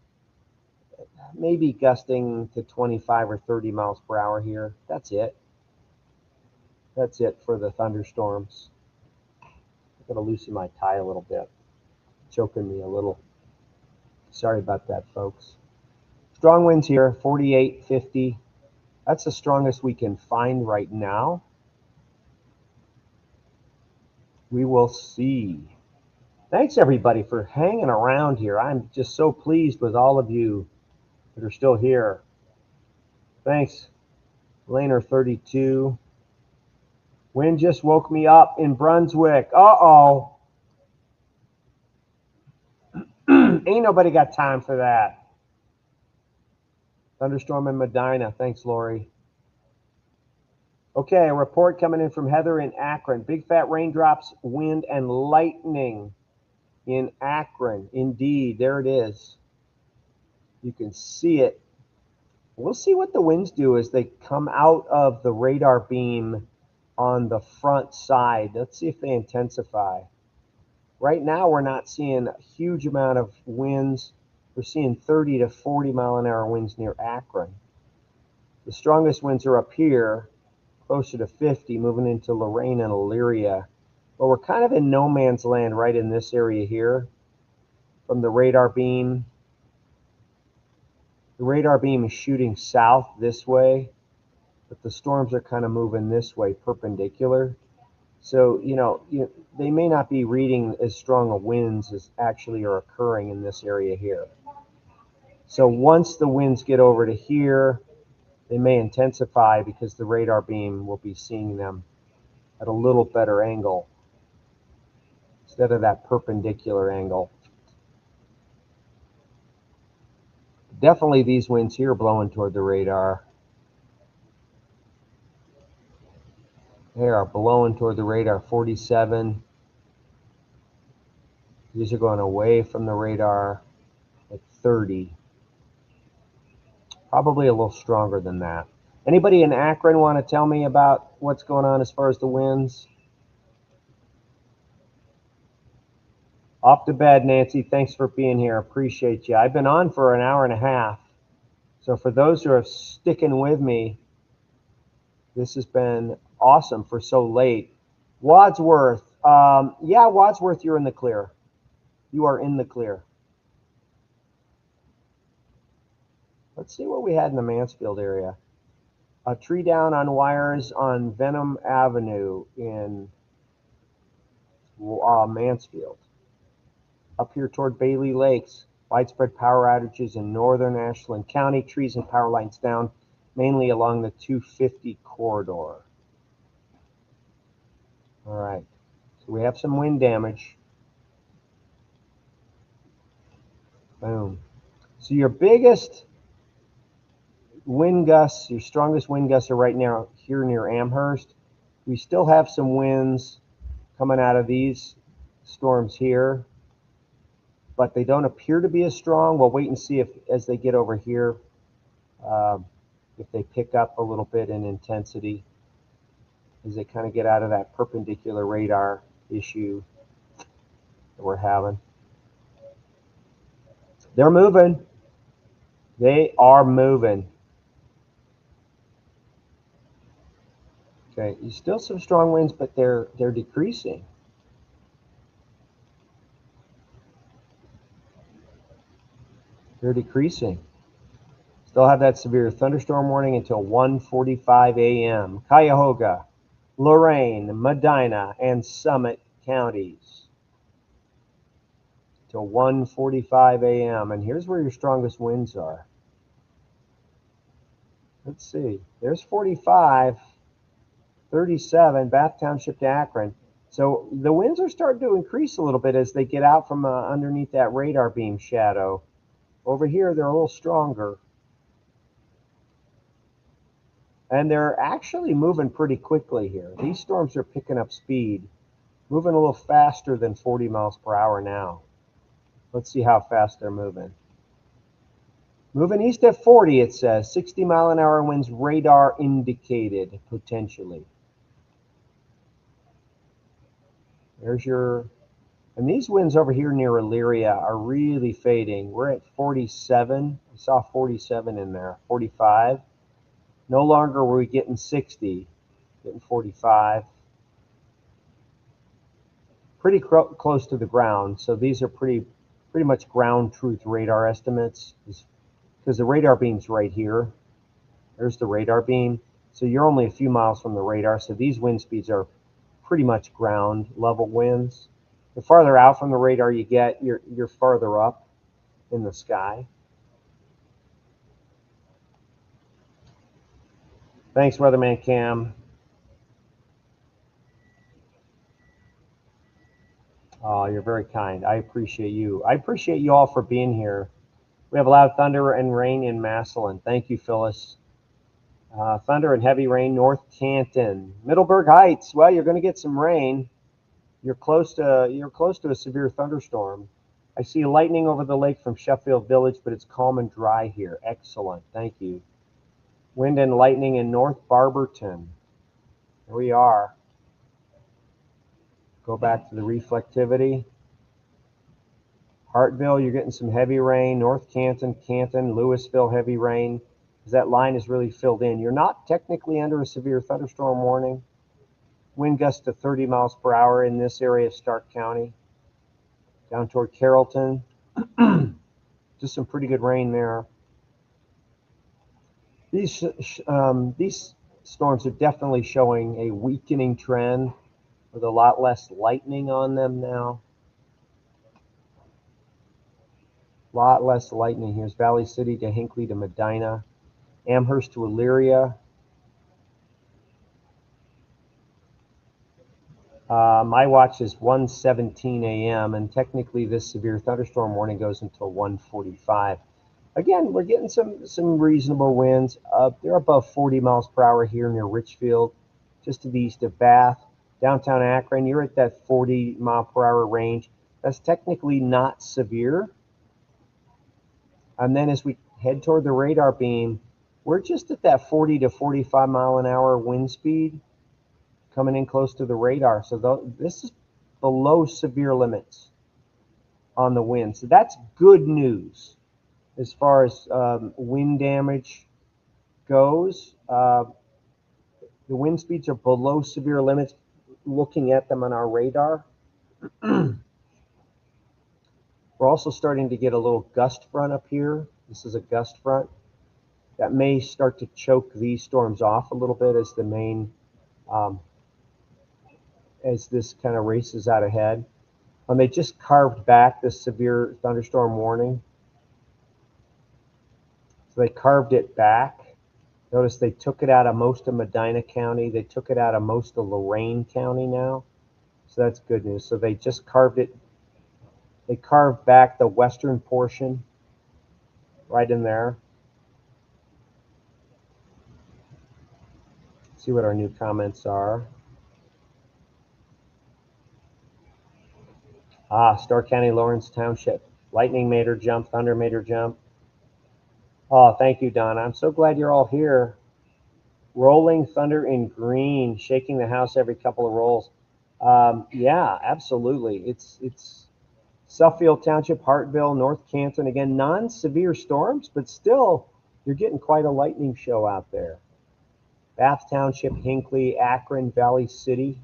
maybe gusting to 25 or 30 miles per hour here. That's it. That's it for the thunderstorms. I'm going to loosen my tie a little bit. Choking me a little. Sorry about that, folks. Strong winds here, 48, 50. That's the strongest we can find right now. We will see. Thanks, everybody, for hanging around here. I'm just so pleased with all of you that are still here. Thanks, Laner 32. Wind just woke me up in Brunswick. Uh-oh. Ain't nobody got time for that. Thunderstorm in Medina. Thanks, Lori. Okay, a report coming in from Heather in Akron. Big fat raindrops, wind, and lightning in Akron. Indeed, there it is. You can see it. We'll see what the winds do as they come out of the radar beam on the front side. Let's see if they intensify. Right now, we're not seeing a huge amount of winds. We're seeing 30 to 40 mile an hour winds near Akron. The strongest winds are up here, closer to 50, moving into Lorain and Elyria. But we're kind of in no man's land right in this area here from the radar beam. The radar beam is shooting south this way, but the storms are kind of moving this way, perpendicular. So, they may not be reading as strong of winds as actually are occurring in this area here. So once the winds get over to here, they may intensify because the radar beam will be seeing them at a little better angle instead of that perpendicular angle. Definitely these winds here blowing toward the radar. They are blowing toward the radar, 47. These are going away from the radar at 30. Probably a little stronger than that. Anybody in Akron want to tell me about what's going on as far as the winds? Off to bed, Nancy. Thanks for being here. Appreciate you. I've been on for an hour and a half. So for those who are sticking with me, this has been awesome for so late. Wadsworth. Yeah, Wadsworth, you're in the clear. You are in the clear. Let's see what we had in the Mansfield area. A tree down on wires on Venom Avenue in Mansfield. Up here toward Bailey Lakes, widespread power outages in northern Ashland County. Trees and power lines down, mainly along the 250 corridor. All right, so we have some wind damage. Boom. So your biggest wind gusts, your strongest wind gusts are right now here near Amherst. We still have some winds coming out of these storms here, but they don't appear to be as strong. We'll wait and see if, as they get over here, if they pick up a little bit in intensity as they kind of get out of that perpendicular radar issue that we're having. They're moving. They are moving. Okay, still some strong winds, but they're decreasing. They're decreasing. Still have that severe thunderstorm warning until 1:45 a.m. Cuyahoga, Lorain, Medina, and Summit counties till 1:45 a.m. And here's where your strongest winds are. Let's see. There's 45, 37, Bath Township to Akron. So the winds are starting to increase a little bit as they get out from underneath that radar beam shadow. Over here, they're a little stronger. And they're actually moving pretty quickly here. These storms are picking up speed, moving a little faster than 40 miles per hour now. Let's see how fast they're moving. Moving east at 40, it says. 60 mile an hour winds radar indicated, potentially. There's your, and these winds over here near Elyria are really fading. We're at 47. I saw 47 in there, 45. No longer were we getting 60, getting 45. Pretty close to the ground. So these are pretty much ground truth radar estimates, because the radar beam's right here. There's the radar beam. So you're only a few miles from the radar. So these wind speeds are pretty much ground level winds. The farther out from the radar you get, you're farther up in the sky. Thanks, Weatherman Cam. Oh, you're very kind. I appreciate you. I appreciate you all for being here. We have a lot of thunder and rain in Massillon. Thank you, Phyllis. Thunder and heavy rain, North Canton, Middleburg Heights. Well, you're going to get some rain. You're close to a severe thunderstorm. I see lightning over the lake from Sheffield Village, but it's calm and dry here. Excellent. Thank you. Wind and lightning in North Barberton. Here we are. Go back to the reflectivity. Hartville, you're getting some heavy rain. North Canton, Canton, Louisville, heavy rain. Because that line is really filled in. You're not technically under a severe thunderstorm warning. Wind gusts to 30 miles per hour in this area of Stark County. Down toward Carrollton. Just some pretty good rain there. These storms are definitely showing a weakening trend with a lot less lightning on them now. A lot less lightning. Here's Valley City to Hinckley to Medina. Amherst to Elyria. My watch is 1:17 a.m. and technically this severe thunderstorm warning goes until 1:45. Again, we're getting some reasonable winds. They're above 40 miles per hour here near Richfield, just to the east of Bath. Downtown Akron, you're at that 40 mile per hour range. That's technically not severe. And then as we head toward the radar beam, we're just at that 40 to 45 mile an hour wind speed coming in close to the radar. So this is below severe limits. on the wind. So that's good news as far as wind damage goes. The wind speeds are below severe limits, looking at them on our radar. We're also starting to get a little gust front up here. This is a gust front. That may start to choke these storms off a little bit as the main, as this kind of races out ahead. And they just carved back this severe thunderstorm warning. So they carved it back. Notice they took it out of most of Medina County. They took it out of most of Lorain County now. So that's good news. So they just carved it. They carved back the western portion right in there. Let's see what our new comments are. Starr County, Lawrence Township. Lightning made her jump. Thunder made her jump. Oh, thank you, Don. I'm so glad you're all here. Rolling thunder in green, shaking the house every couple of rolls. Yeah, absolutely. It's Suffield Township, Hartville, North Canton. Again, non-severe storms, but still, you're getting quite a lightning show out there. Bath Township, Hinckley, Akron, Valley City.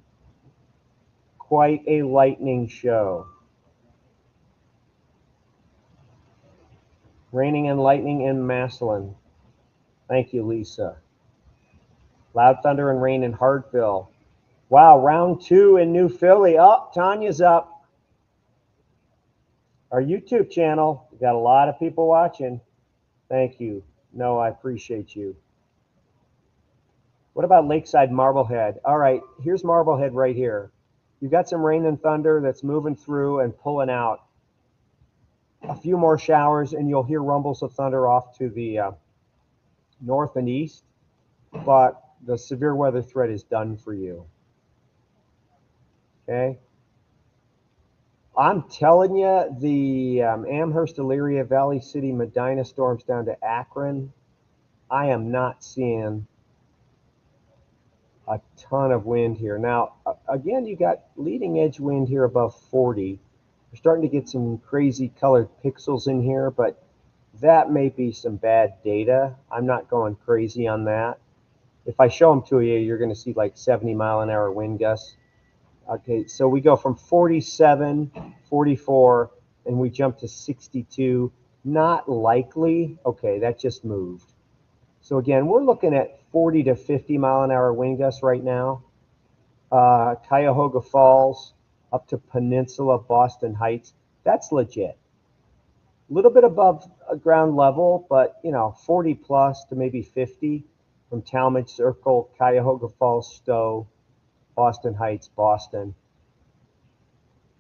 Quite a lightning show. Raining and lightning in Massillon. Thank you, Lisa. Loud thunder and rain in Hartville. Wow, round 2 in New Philly. Oh, Tanya's up. Our YouTube channel. We got a lot of people watching. Thank you. No, I appreciate you. What about Lakeside Marblehead? All right, here's Marblehead right here. You've got some rain and thunder that's moving through and pulling out. A few more showers and you'll hear rumbles of thunder off to the north and east, but the severe weather threat is done for you. Okay. I'm telling you, the Amherst, Elyria, Valley City, Medina storms down to Akron, I am not seeing a ton of wind here. Now, again, you got leading edge wind here above 40. We're starting to get some crazy colored pixels in here, but that may be some bad data. I'm not going crazy on that. If I show them to you, you're going to see like 70-mile-an-hour wind gusts. Okay, so we go from 47, 44, and we jump to 62. Not likely. Okay, that just moved. So again, we're looking at 40 to 50-mile-an-hour wind gusts right now. Cuyahoga Falls up to Peninsula, Boston Heights. That's legit. A little bit above ground level, but 40 plus to maybe 50 from Talmadge Circle, Cuyahoga Falls, Stowe, Boston Heights, Boston.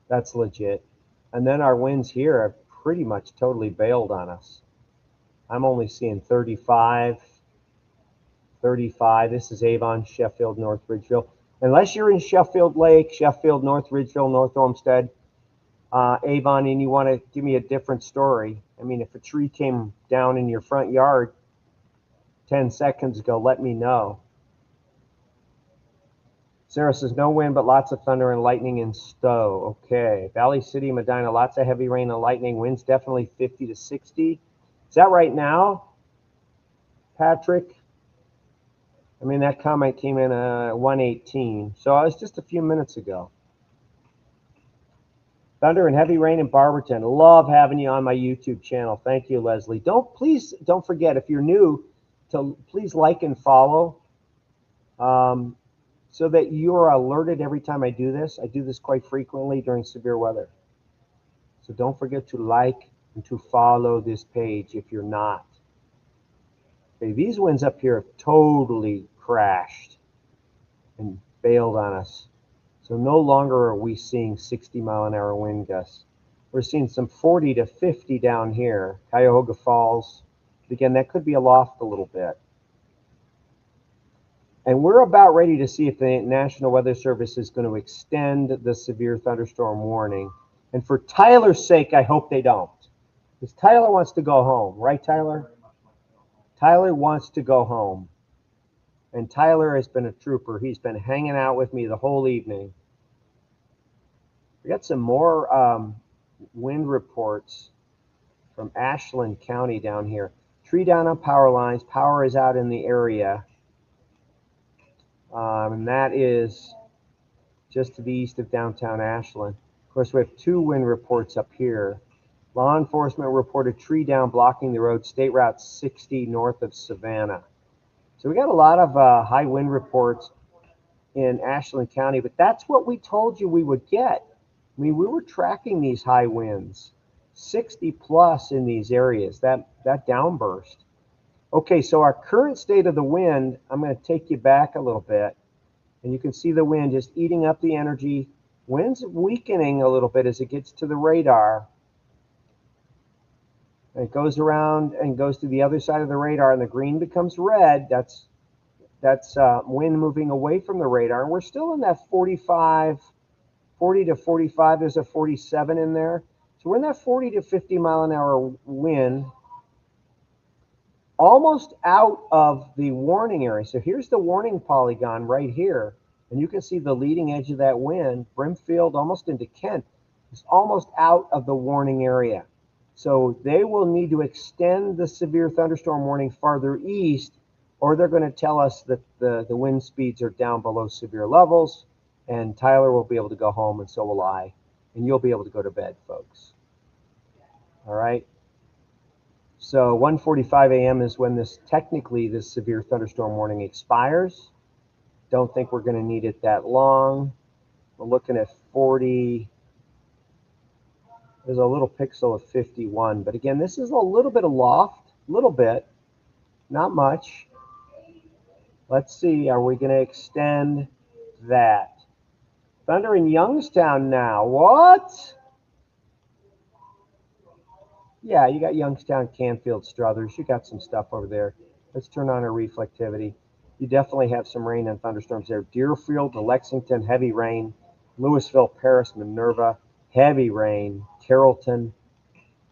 That's legit. And then our winds here have pretty much totally bailed on us. I'm only seeing 35. This is Avon, Sheffield, North Ridgeville. Unless you're in Sheffield Lake, Sheffield, North Ridgeville, North Olmsted, Avon, and you want to give me a different story. I mean, if a tree came down in your front yard 10 seconds ago, let me know. Sarah says, no wind, but lots of thunder and lightning in Stowe. Okay. Valley City, Medina, lots of heavy rain and lightning. Winds definitely 50 to 60. Is that right now, Patrick? I mean, that comment came in 118. So it was just a few minutes ago. Thunder and heavy rain in Barberton. Love having you on my YouTube channel. Thank you, Leslie. Please don't forget, if you're new, to please like and follow so that you're alerted every time I do this. I do this quite frequently during severe weather. So don't forget to like and to follow this page if you're not. Okay, these winds up here have totally crashed and bailed on us. So no longer are we seeing 60-mile-an-hour wind gusts. We're seeing some 40 to 50 down here, Cuyahoga Falls. Again, that could be aloft a little bit. And we're about ready to see if the National Weather Service is going to extend the severe thunderstorm warning. And for Tyler's sake, I hope they don't. Because Tyler wants to go home. Right, Tyler? Tyler wants to go home. And Tyler has been a trooper. He's been hanging out with me the whole evening. We got some more wind reports from Ashland County down here. Tree down on power lines. Power is out in the area. And that is just to the east of downtown Ashland. Of course, we have 2 wind reports up here. Law enforcement reported tree down blocking the road, State Route 60 north of Savannah. So we got a lot of high wind reports in Ashland County, but that's what we told you we would get. I mean, we were tracking these high winds, 60 plus in these areas, that downburst. Okay, so our current state of the wind, I'm going to take you back a little bit, and you can see the wind just eating up the energy. Wind's weakening a little bit as it gets to the radar. And it goes around and goes to the other side of the radar, and the green becomes red. That's wind moving away from the radar. And we're still in that 40 to 45. There's a 47 in there. So we're in that 40 to 50 mile an hour wind, almost out of the warning area. So here's the warning polygon right here. And you can see the leading edge of that wind, Brimfield almost into Kent, is almost out of the warning area. So they will need to extend the severe thunderstorm warning farther east, or they're going to tell us that the wind speeds are down below severe levels, and Tyler will be able to go home, and so will I, and you'll be able to go to bed, folks. All right? So 1:45 a.m. is when this severe thunderstorm warning expires. Don't think we're going to need it that long. We're looking at 40. There's a little pixel of 51, but again, this is a little bit aloft, little bit, not much. Let's see, are we going to extend that? Thunder in Youngstown now. What? Yeah, you got Youngstown, Canfield, Struthers. You got some stuff over there. Let's turn on our reflectivity. You definitely have some rain and thunderstorms there. Deerfield to Lexington, heavy rain. Louisville, Paris, Minerva, heavy rain. Carrollton,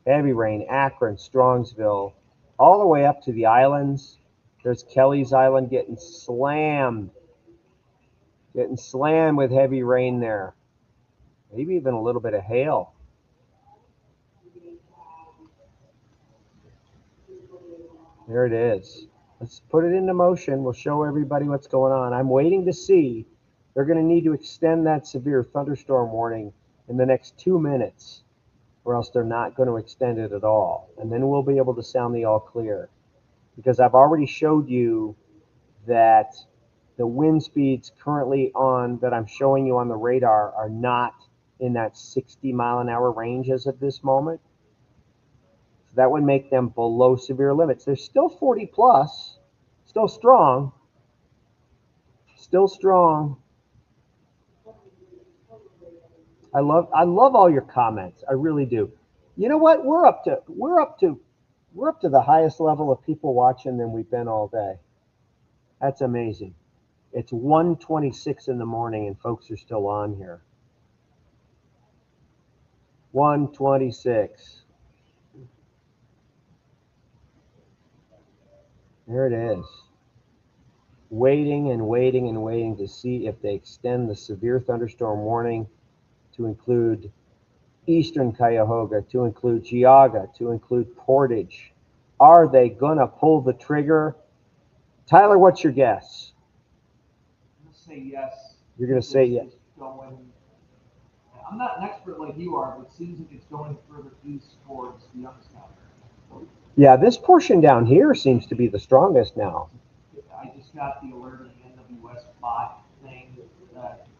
heavy rain. Akron, Strongsville, all the way up to the islands. There's Kelly's Island getting slammed with heavy rain there. Maybe even a little bit of hail. There it is. Let's put it into motion. We'll show everybody what's going on. I'm waiting to see. They're going to need to extend that severe thunderstorm warning in the next 2 minutes, or else they're not going to extend it at all. And then we'll be able to sound the all clear. Because I've already showed you that the wind speeds currently on that I'm showing you on the radar are not in that 60 mile an hour range as of this moment. So that would make them below severe limits. They're still 40 plus, still strong. I love all your comments. I really do. You know what? We're up to the highest level of people watching than we've been all day. That's amazing. It's 1:26 in the morning and folks are still on here. 1:26. There it is. Waiting and waiting and waiting to see if they extend the severe thunderstorm warning to include eastern Cuyahoga, to include Geauga, to include Portage. Are they gonna pull the trigger? Tyler, what's your guess?
I'm going to say yes.
You're gonna say yes.
I'm not an expert like you are, but it seems like it's going further east towards the Youngstown area.
Yeah, this portion down here seems to be the strongest now.
I just got the alert on the NWS bot saying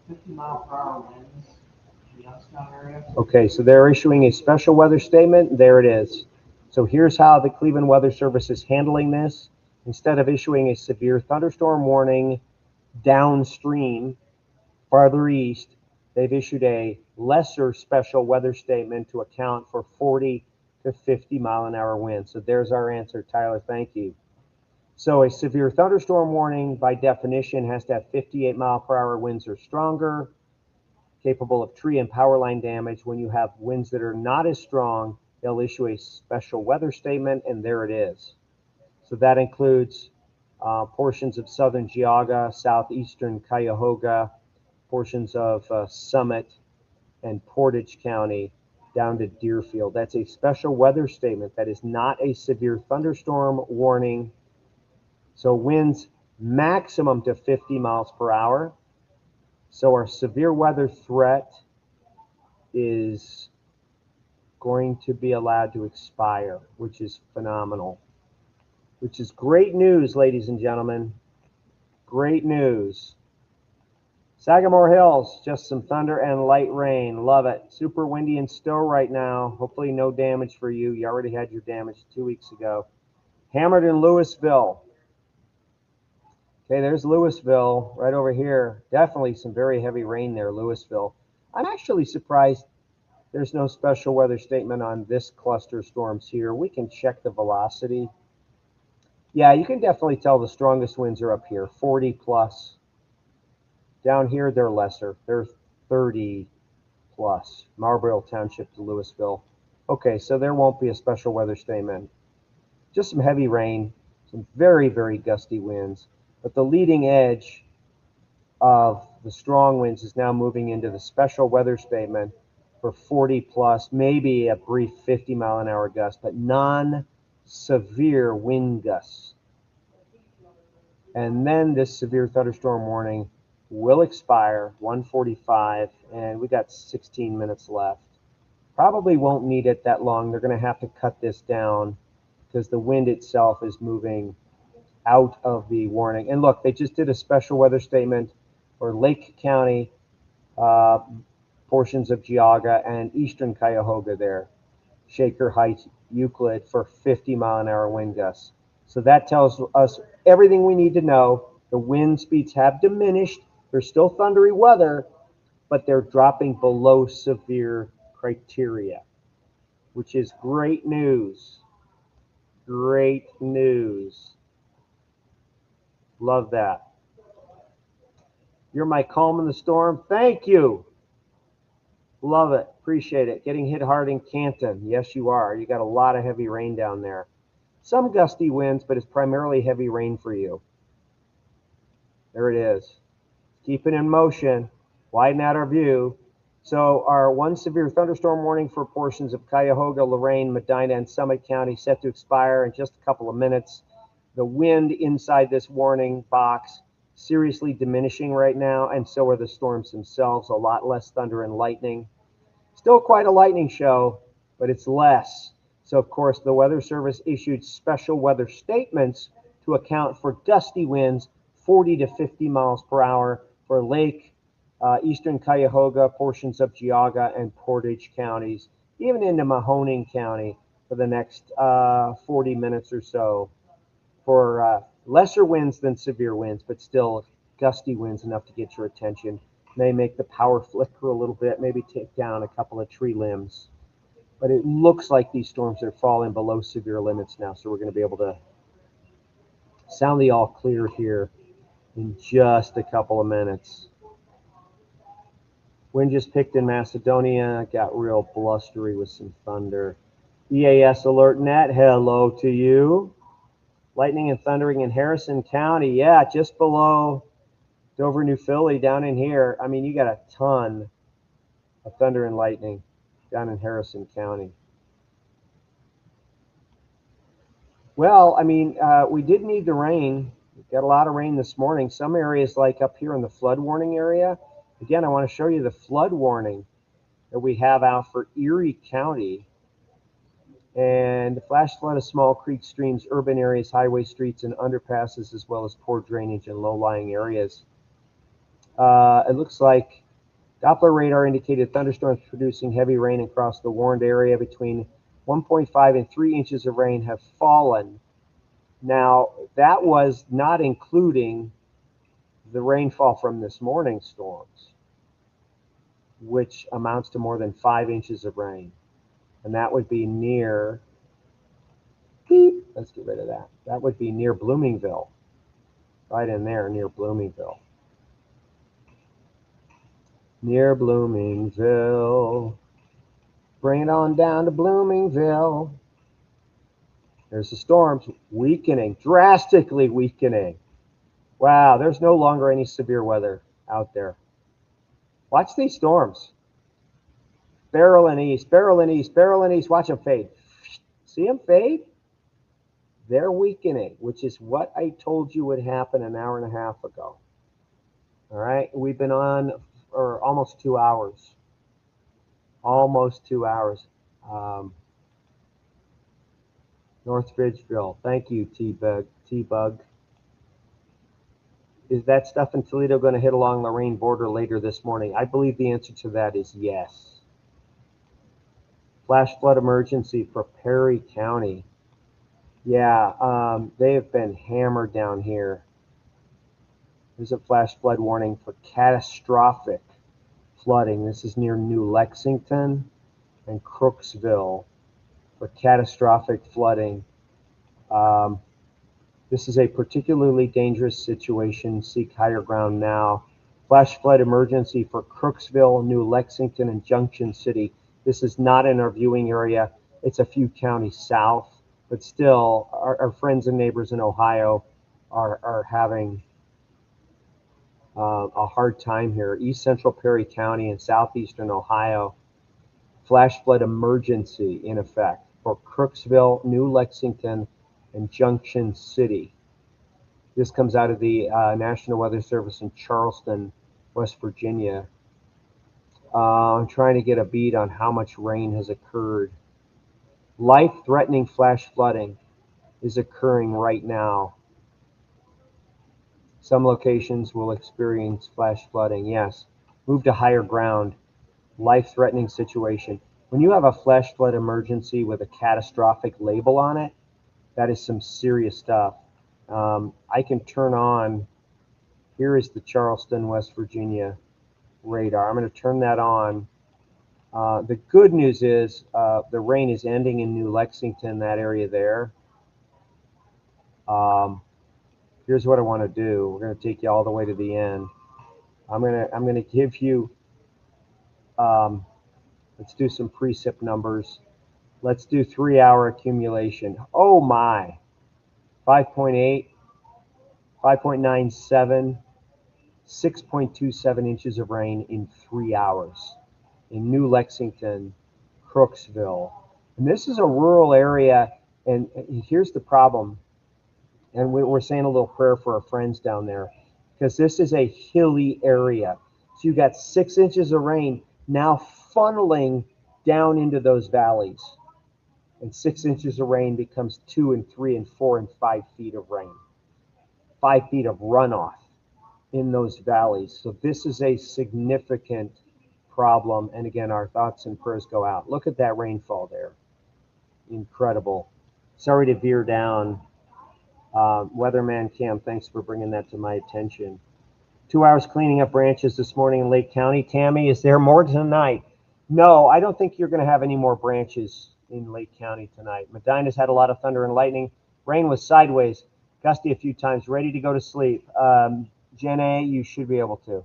50 mile per hour winds in the Youngstown area.
Okay, so they're issuing a special weather statement. There it is. So here's how the Cleveland Weather Service is handling this. Instead of issuing a severe thunderstorm warning downstream, farther east, they've issued a lesser special weather statement to account for 40 to 50 mile an hour winds. So there's our answer, Tyler. Thank you. So a severe thunderstorm warning, by definition, has to have 58 mile per hour winds or stronger, capable of tree and power line damage. When you have winds that are not as strong, they'll issue a special weather statement, and there it is. So that includes portions of southern Geauga, southeastern Cuyahoga, portions of Summit and Portage County, down to Deerfield. That's a special weather statement. That is not a severe thunderstorm warning. So winds maximum to 50 miles per hour. So our severe weather threat is going to be allowed to expire, which is phenomenal, which is great news, ladies and gentlemen. Great news. Sagamore Hills, just some thunder and light rain. Love it. Super windy and still right now. Hopefully no damage for you. You already had your damage 2 weeks ago. Hammered in Louisville. Okay, there's Louisville right over here. Definitely some very heavy rain there, Louisville. I'm actually surprised there's no special weather statement on this cluster storms here. We can check the velocity. Yeah, you can definitely tell the strongest winds are up here, 40 plus. Down here, they're lesser. They're 30 plus. Marlboro Township to Louisville. Okay, so there won't be a special weather statement. Just some heavy rain, some very, very gusty winds. But the leading edge of the strong winds is now moving into the special weather statement for 40 plus, maybe a brief 50 mile an hour gust, but non-severe wind gusts. And then this severe thunderstorm warning will expire 1:45, and we got 16 minutes left. Probably won't need it that long. They're going to have to cut this down because the wind itself is moving out of the warning. And look, they just did a special weather statement for Lake County, portions of Geauga, and eastern Cuyahoga there, Shaker Heights, Euclid, for 50 mile an hour wind gusts. So that tells us everything we need to know. The wind speeds have diminished. There's still thundery weather, but they're dropping below severe criteria, which is great news. Great news. Love that. You're my calm in the storm. Thank you. Love it. Appreciate it. Getting hit hard in Canton. Yes, you are. You got a lot of heavy rain down there. Some gusty winds, but it's primarily heavy rain for you. There it is. Keep it in motion. Widen out our view. So our one severe thunderstorm warning for portions of Cuyahoga, Lorain, Medina, and Summit County set to expire in just a couple of minutes. The wind inside this warning box seriously diminishing right now, and so are the storms themselves. A lot less thunder and lightning. Still quite a lightning show, but it's less. So, of course, the Weather Service issued special weather statements to account for gusty winds 40 to 50 miles per hour for Lake, eastern Cuyahoga, portions of Geauga, and Portage counties, even into Mahoning County for the next 40 minutes or so, for lesser winds than severe winds, but still gusty winds enough to get your attention. May make the power flicker a little bit, maybe take down a couple of tree limbs. But it looks like these storms are falling below severe limits now, so we're going to be able to sound the all clear here in just a couple of minutes. Wind just picked in Macedonia, got real blustery with some thunder. EAS Alert Net, hello to you. Lightning and thundering in Harrison County, yeah, just below Dover, New Philly, down in here. I mean, you got a ton of thunder and lightning down in Harrison County. Well, I mean, we did need the rain. We got a lot of rain this morning. Some areas, like up here in the flood warning area. Again, I want to show you the flood warning that we have out for Erie County. And the flash flood of small creeks, streams, urban areas, highway streets, and underpasses, as well as poor drainage in low-lying areas. It looks like Doppler radar indicated thunderstorms producing heavy rain across the warned area. Between 1.5 and 3 inches of rain have fallen. Now, that was not including the rainfall from this morning's storms, which amounts to more than 5 inches of rain. And that would be near, let's get rid of that. That would be near Bloomingville, right in there near Bloomingville. Near Bloomingville. Bring it on down to Bloomingville. There's the storms weakening, drastically weakening. Wow, there's no longer any severe weather out there. Watch these storms. Barreling east, barreling east, barreling east. Watch them fade. See them fade? They're weakening, which is what I told you would happen an hour and a half ago. All right, we've been on for almost 2 hours. Almost 2 hours. North Ridgeville. Thank you, T-Bug. Is that stuff in Toledo going to hit along Lorraine border later this morning? I believe the answer to that is yes. Flash flood emergency for Perry County. Yeah, they have been hammered down here. There's a flash flood warning for catastrophic flooding. This is near New Lexington and Crooksville for catastrophic flooding. This is a particularly dangerous situation. Seek higher ground now. Flash flood emergency for Crooksville, New Lexington, and Junction City. This is not in our viewing area. It's a few counties south, but still, our friends and neighbors in Ohio are having a hard time here. East Central Perry County and southeastern Ohio, flash flood emergency in effect for Crooksville, New Lexington, and Junction City. This comes out of the National Weather Service in Charleston, West Virginia. I'm trying to get a beat on how much rain has occurred. Life-threatening flash flooding is occurring right now. Some locations will experience flash flooding. Yes, move to higher ground. Life-threatening situation. When you have a flash flood emergency with a catastrophic label on it, that is some serious stuff. I can turn on, here is the Charleston, West Virginia radar. I'm going to turn that on. The good news is the rain is ending in New Lexington, that area there. Here's what I want to do. We're going to take you all the way to the end. I'm going to give you, let's do some precip numbers. Let's do 3-hour accumulation. Oh my, 5.8, 5.97, 6.27 inches of rain in 3 hours in New Lexington, Crooksville. And this is a rural area, and here's the problem. And we're saying a little prayer for our friends down there, because this is a hilly area. So you got 6 inches of rain now funneling down into those valleys. And 6 inches of rain becomes 2 and 3 and 4 and 5 feet of rain. 5 feet of runoff in those valleys. So this is a significant problem. And again, our thoughts and prayers go out. Look at that rainfall there. Incredible. Sorry to veer down. Weatherman Cam, thanks for bringing that to my attention. 2 hours cleaning up branches this morning in Lake County. Tammy, is there more tonight? No, I don't think you're going to have any more branches in Lake County tonight. Medina's had a lot of thunder and lightning. Rain was sideways, gusty a few times, ready to go to sleep. Jen A, you should be able to.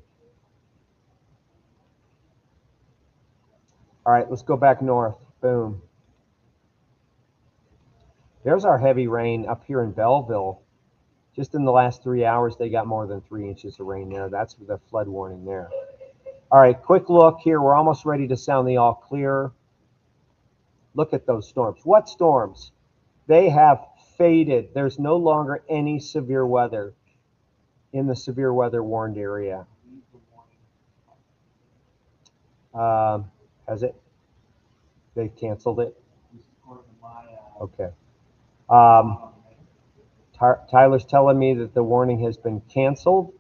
All right, let's go back north. Boom. There's our heavy rain up here in Belleville. Just in the last 3 hours, they got more than 3 inches of rain there. That's the flood warning there. All right, quick look here. We're almost ready to sound the all clear. Look at those storms. What storms? They have faded. There's no longer any severe weather in the severe weather warned area. Has it? They canceled it? Okay. Tyler's telling me that the warning has been canceled.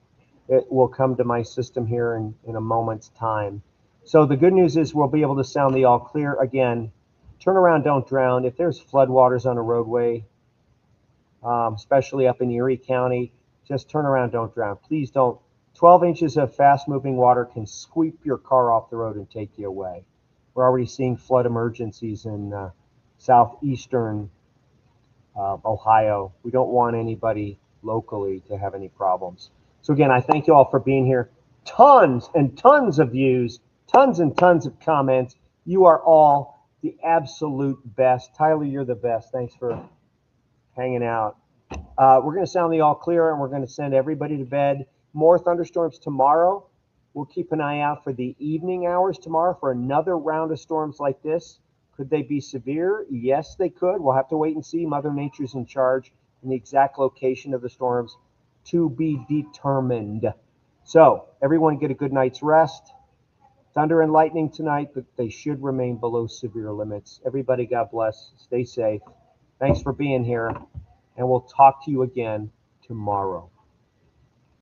It will come to my system here in a moment's time. So the good news is we'll be able to sound the all clear again. Turn around, don't drown. If there's floodwaters on a roadway, especially up in Erie County, just turn around, don't drown. Please don't. 12 inches of fast-moving water can sweep your car off the road and take you away. We're already seeing flood emergencies in southeastern Ohio. We don't want anybody locally to have any problems. So again, I thank you all for being here. Tons and tons of views, tons and tons of comments. You are all the absolute best. Tyler, you're the best. Thanks for hanging out. We're going to sound the all clear, and we're going to send everybody to bed. More thunderstorms tomorrow. We'll keep an eye out for the evening hours tomorrow for another round of storms like this. Could they be severe? Yes, they could. We'll have to wait and see. Mother Nature's in charge, and the exact location of the storms to be determined. So, everyone get a good night's rest. Thunder and lightning tonight, but they should remain below severe limits. Everybody, God bless. Stay safe. Thanks for being here, and we'll talk to you again tomorrow.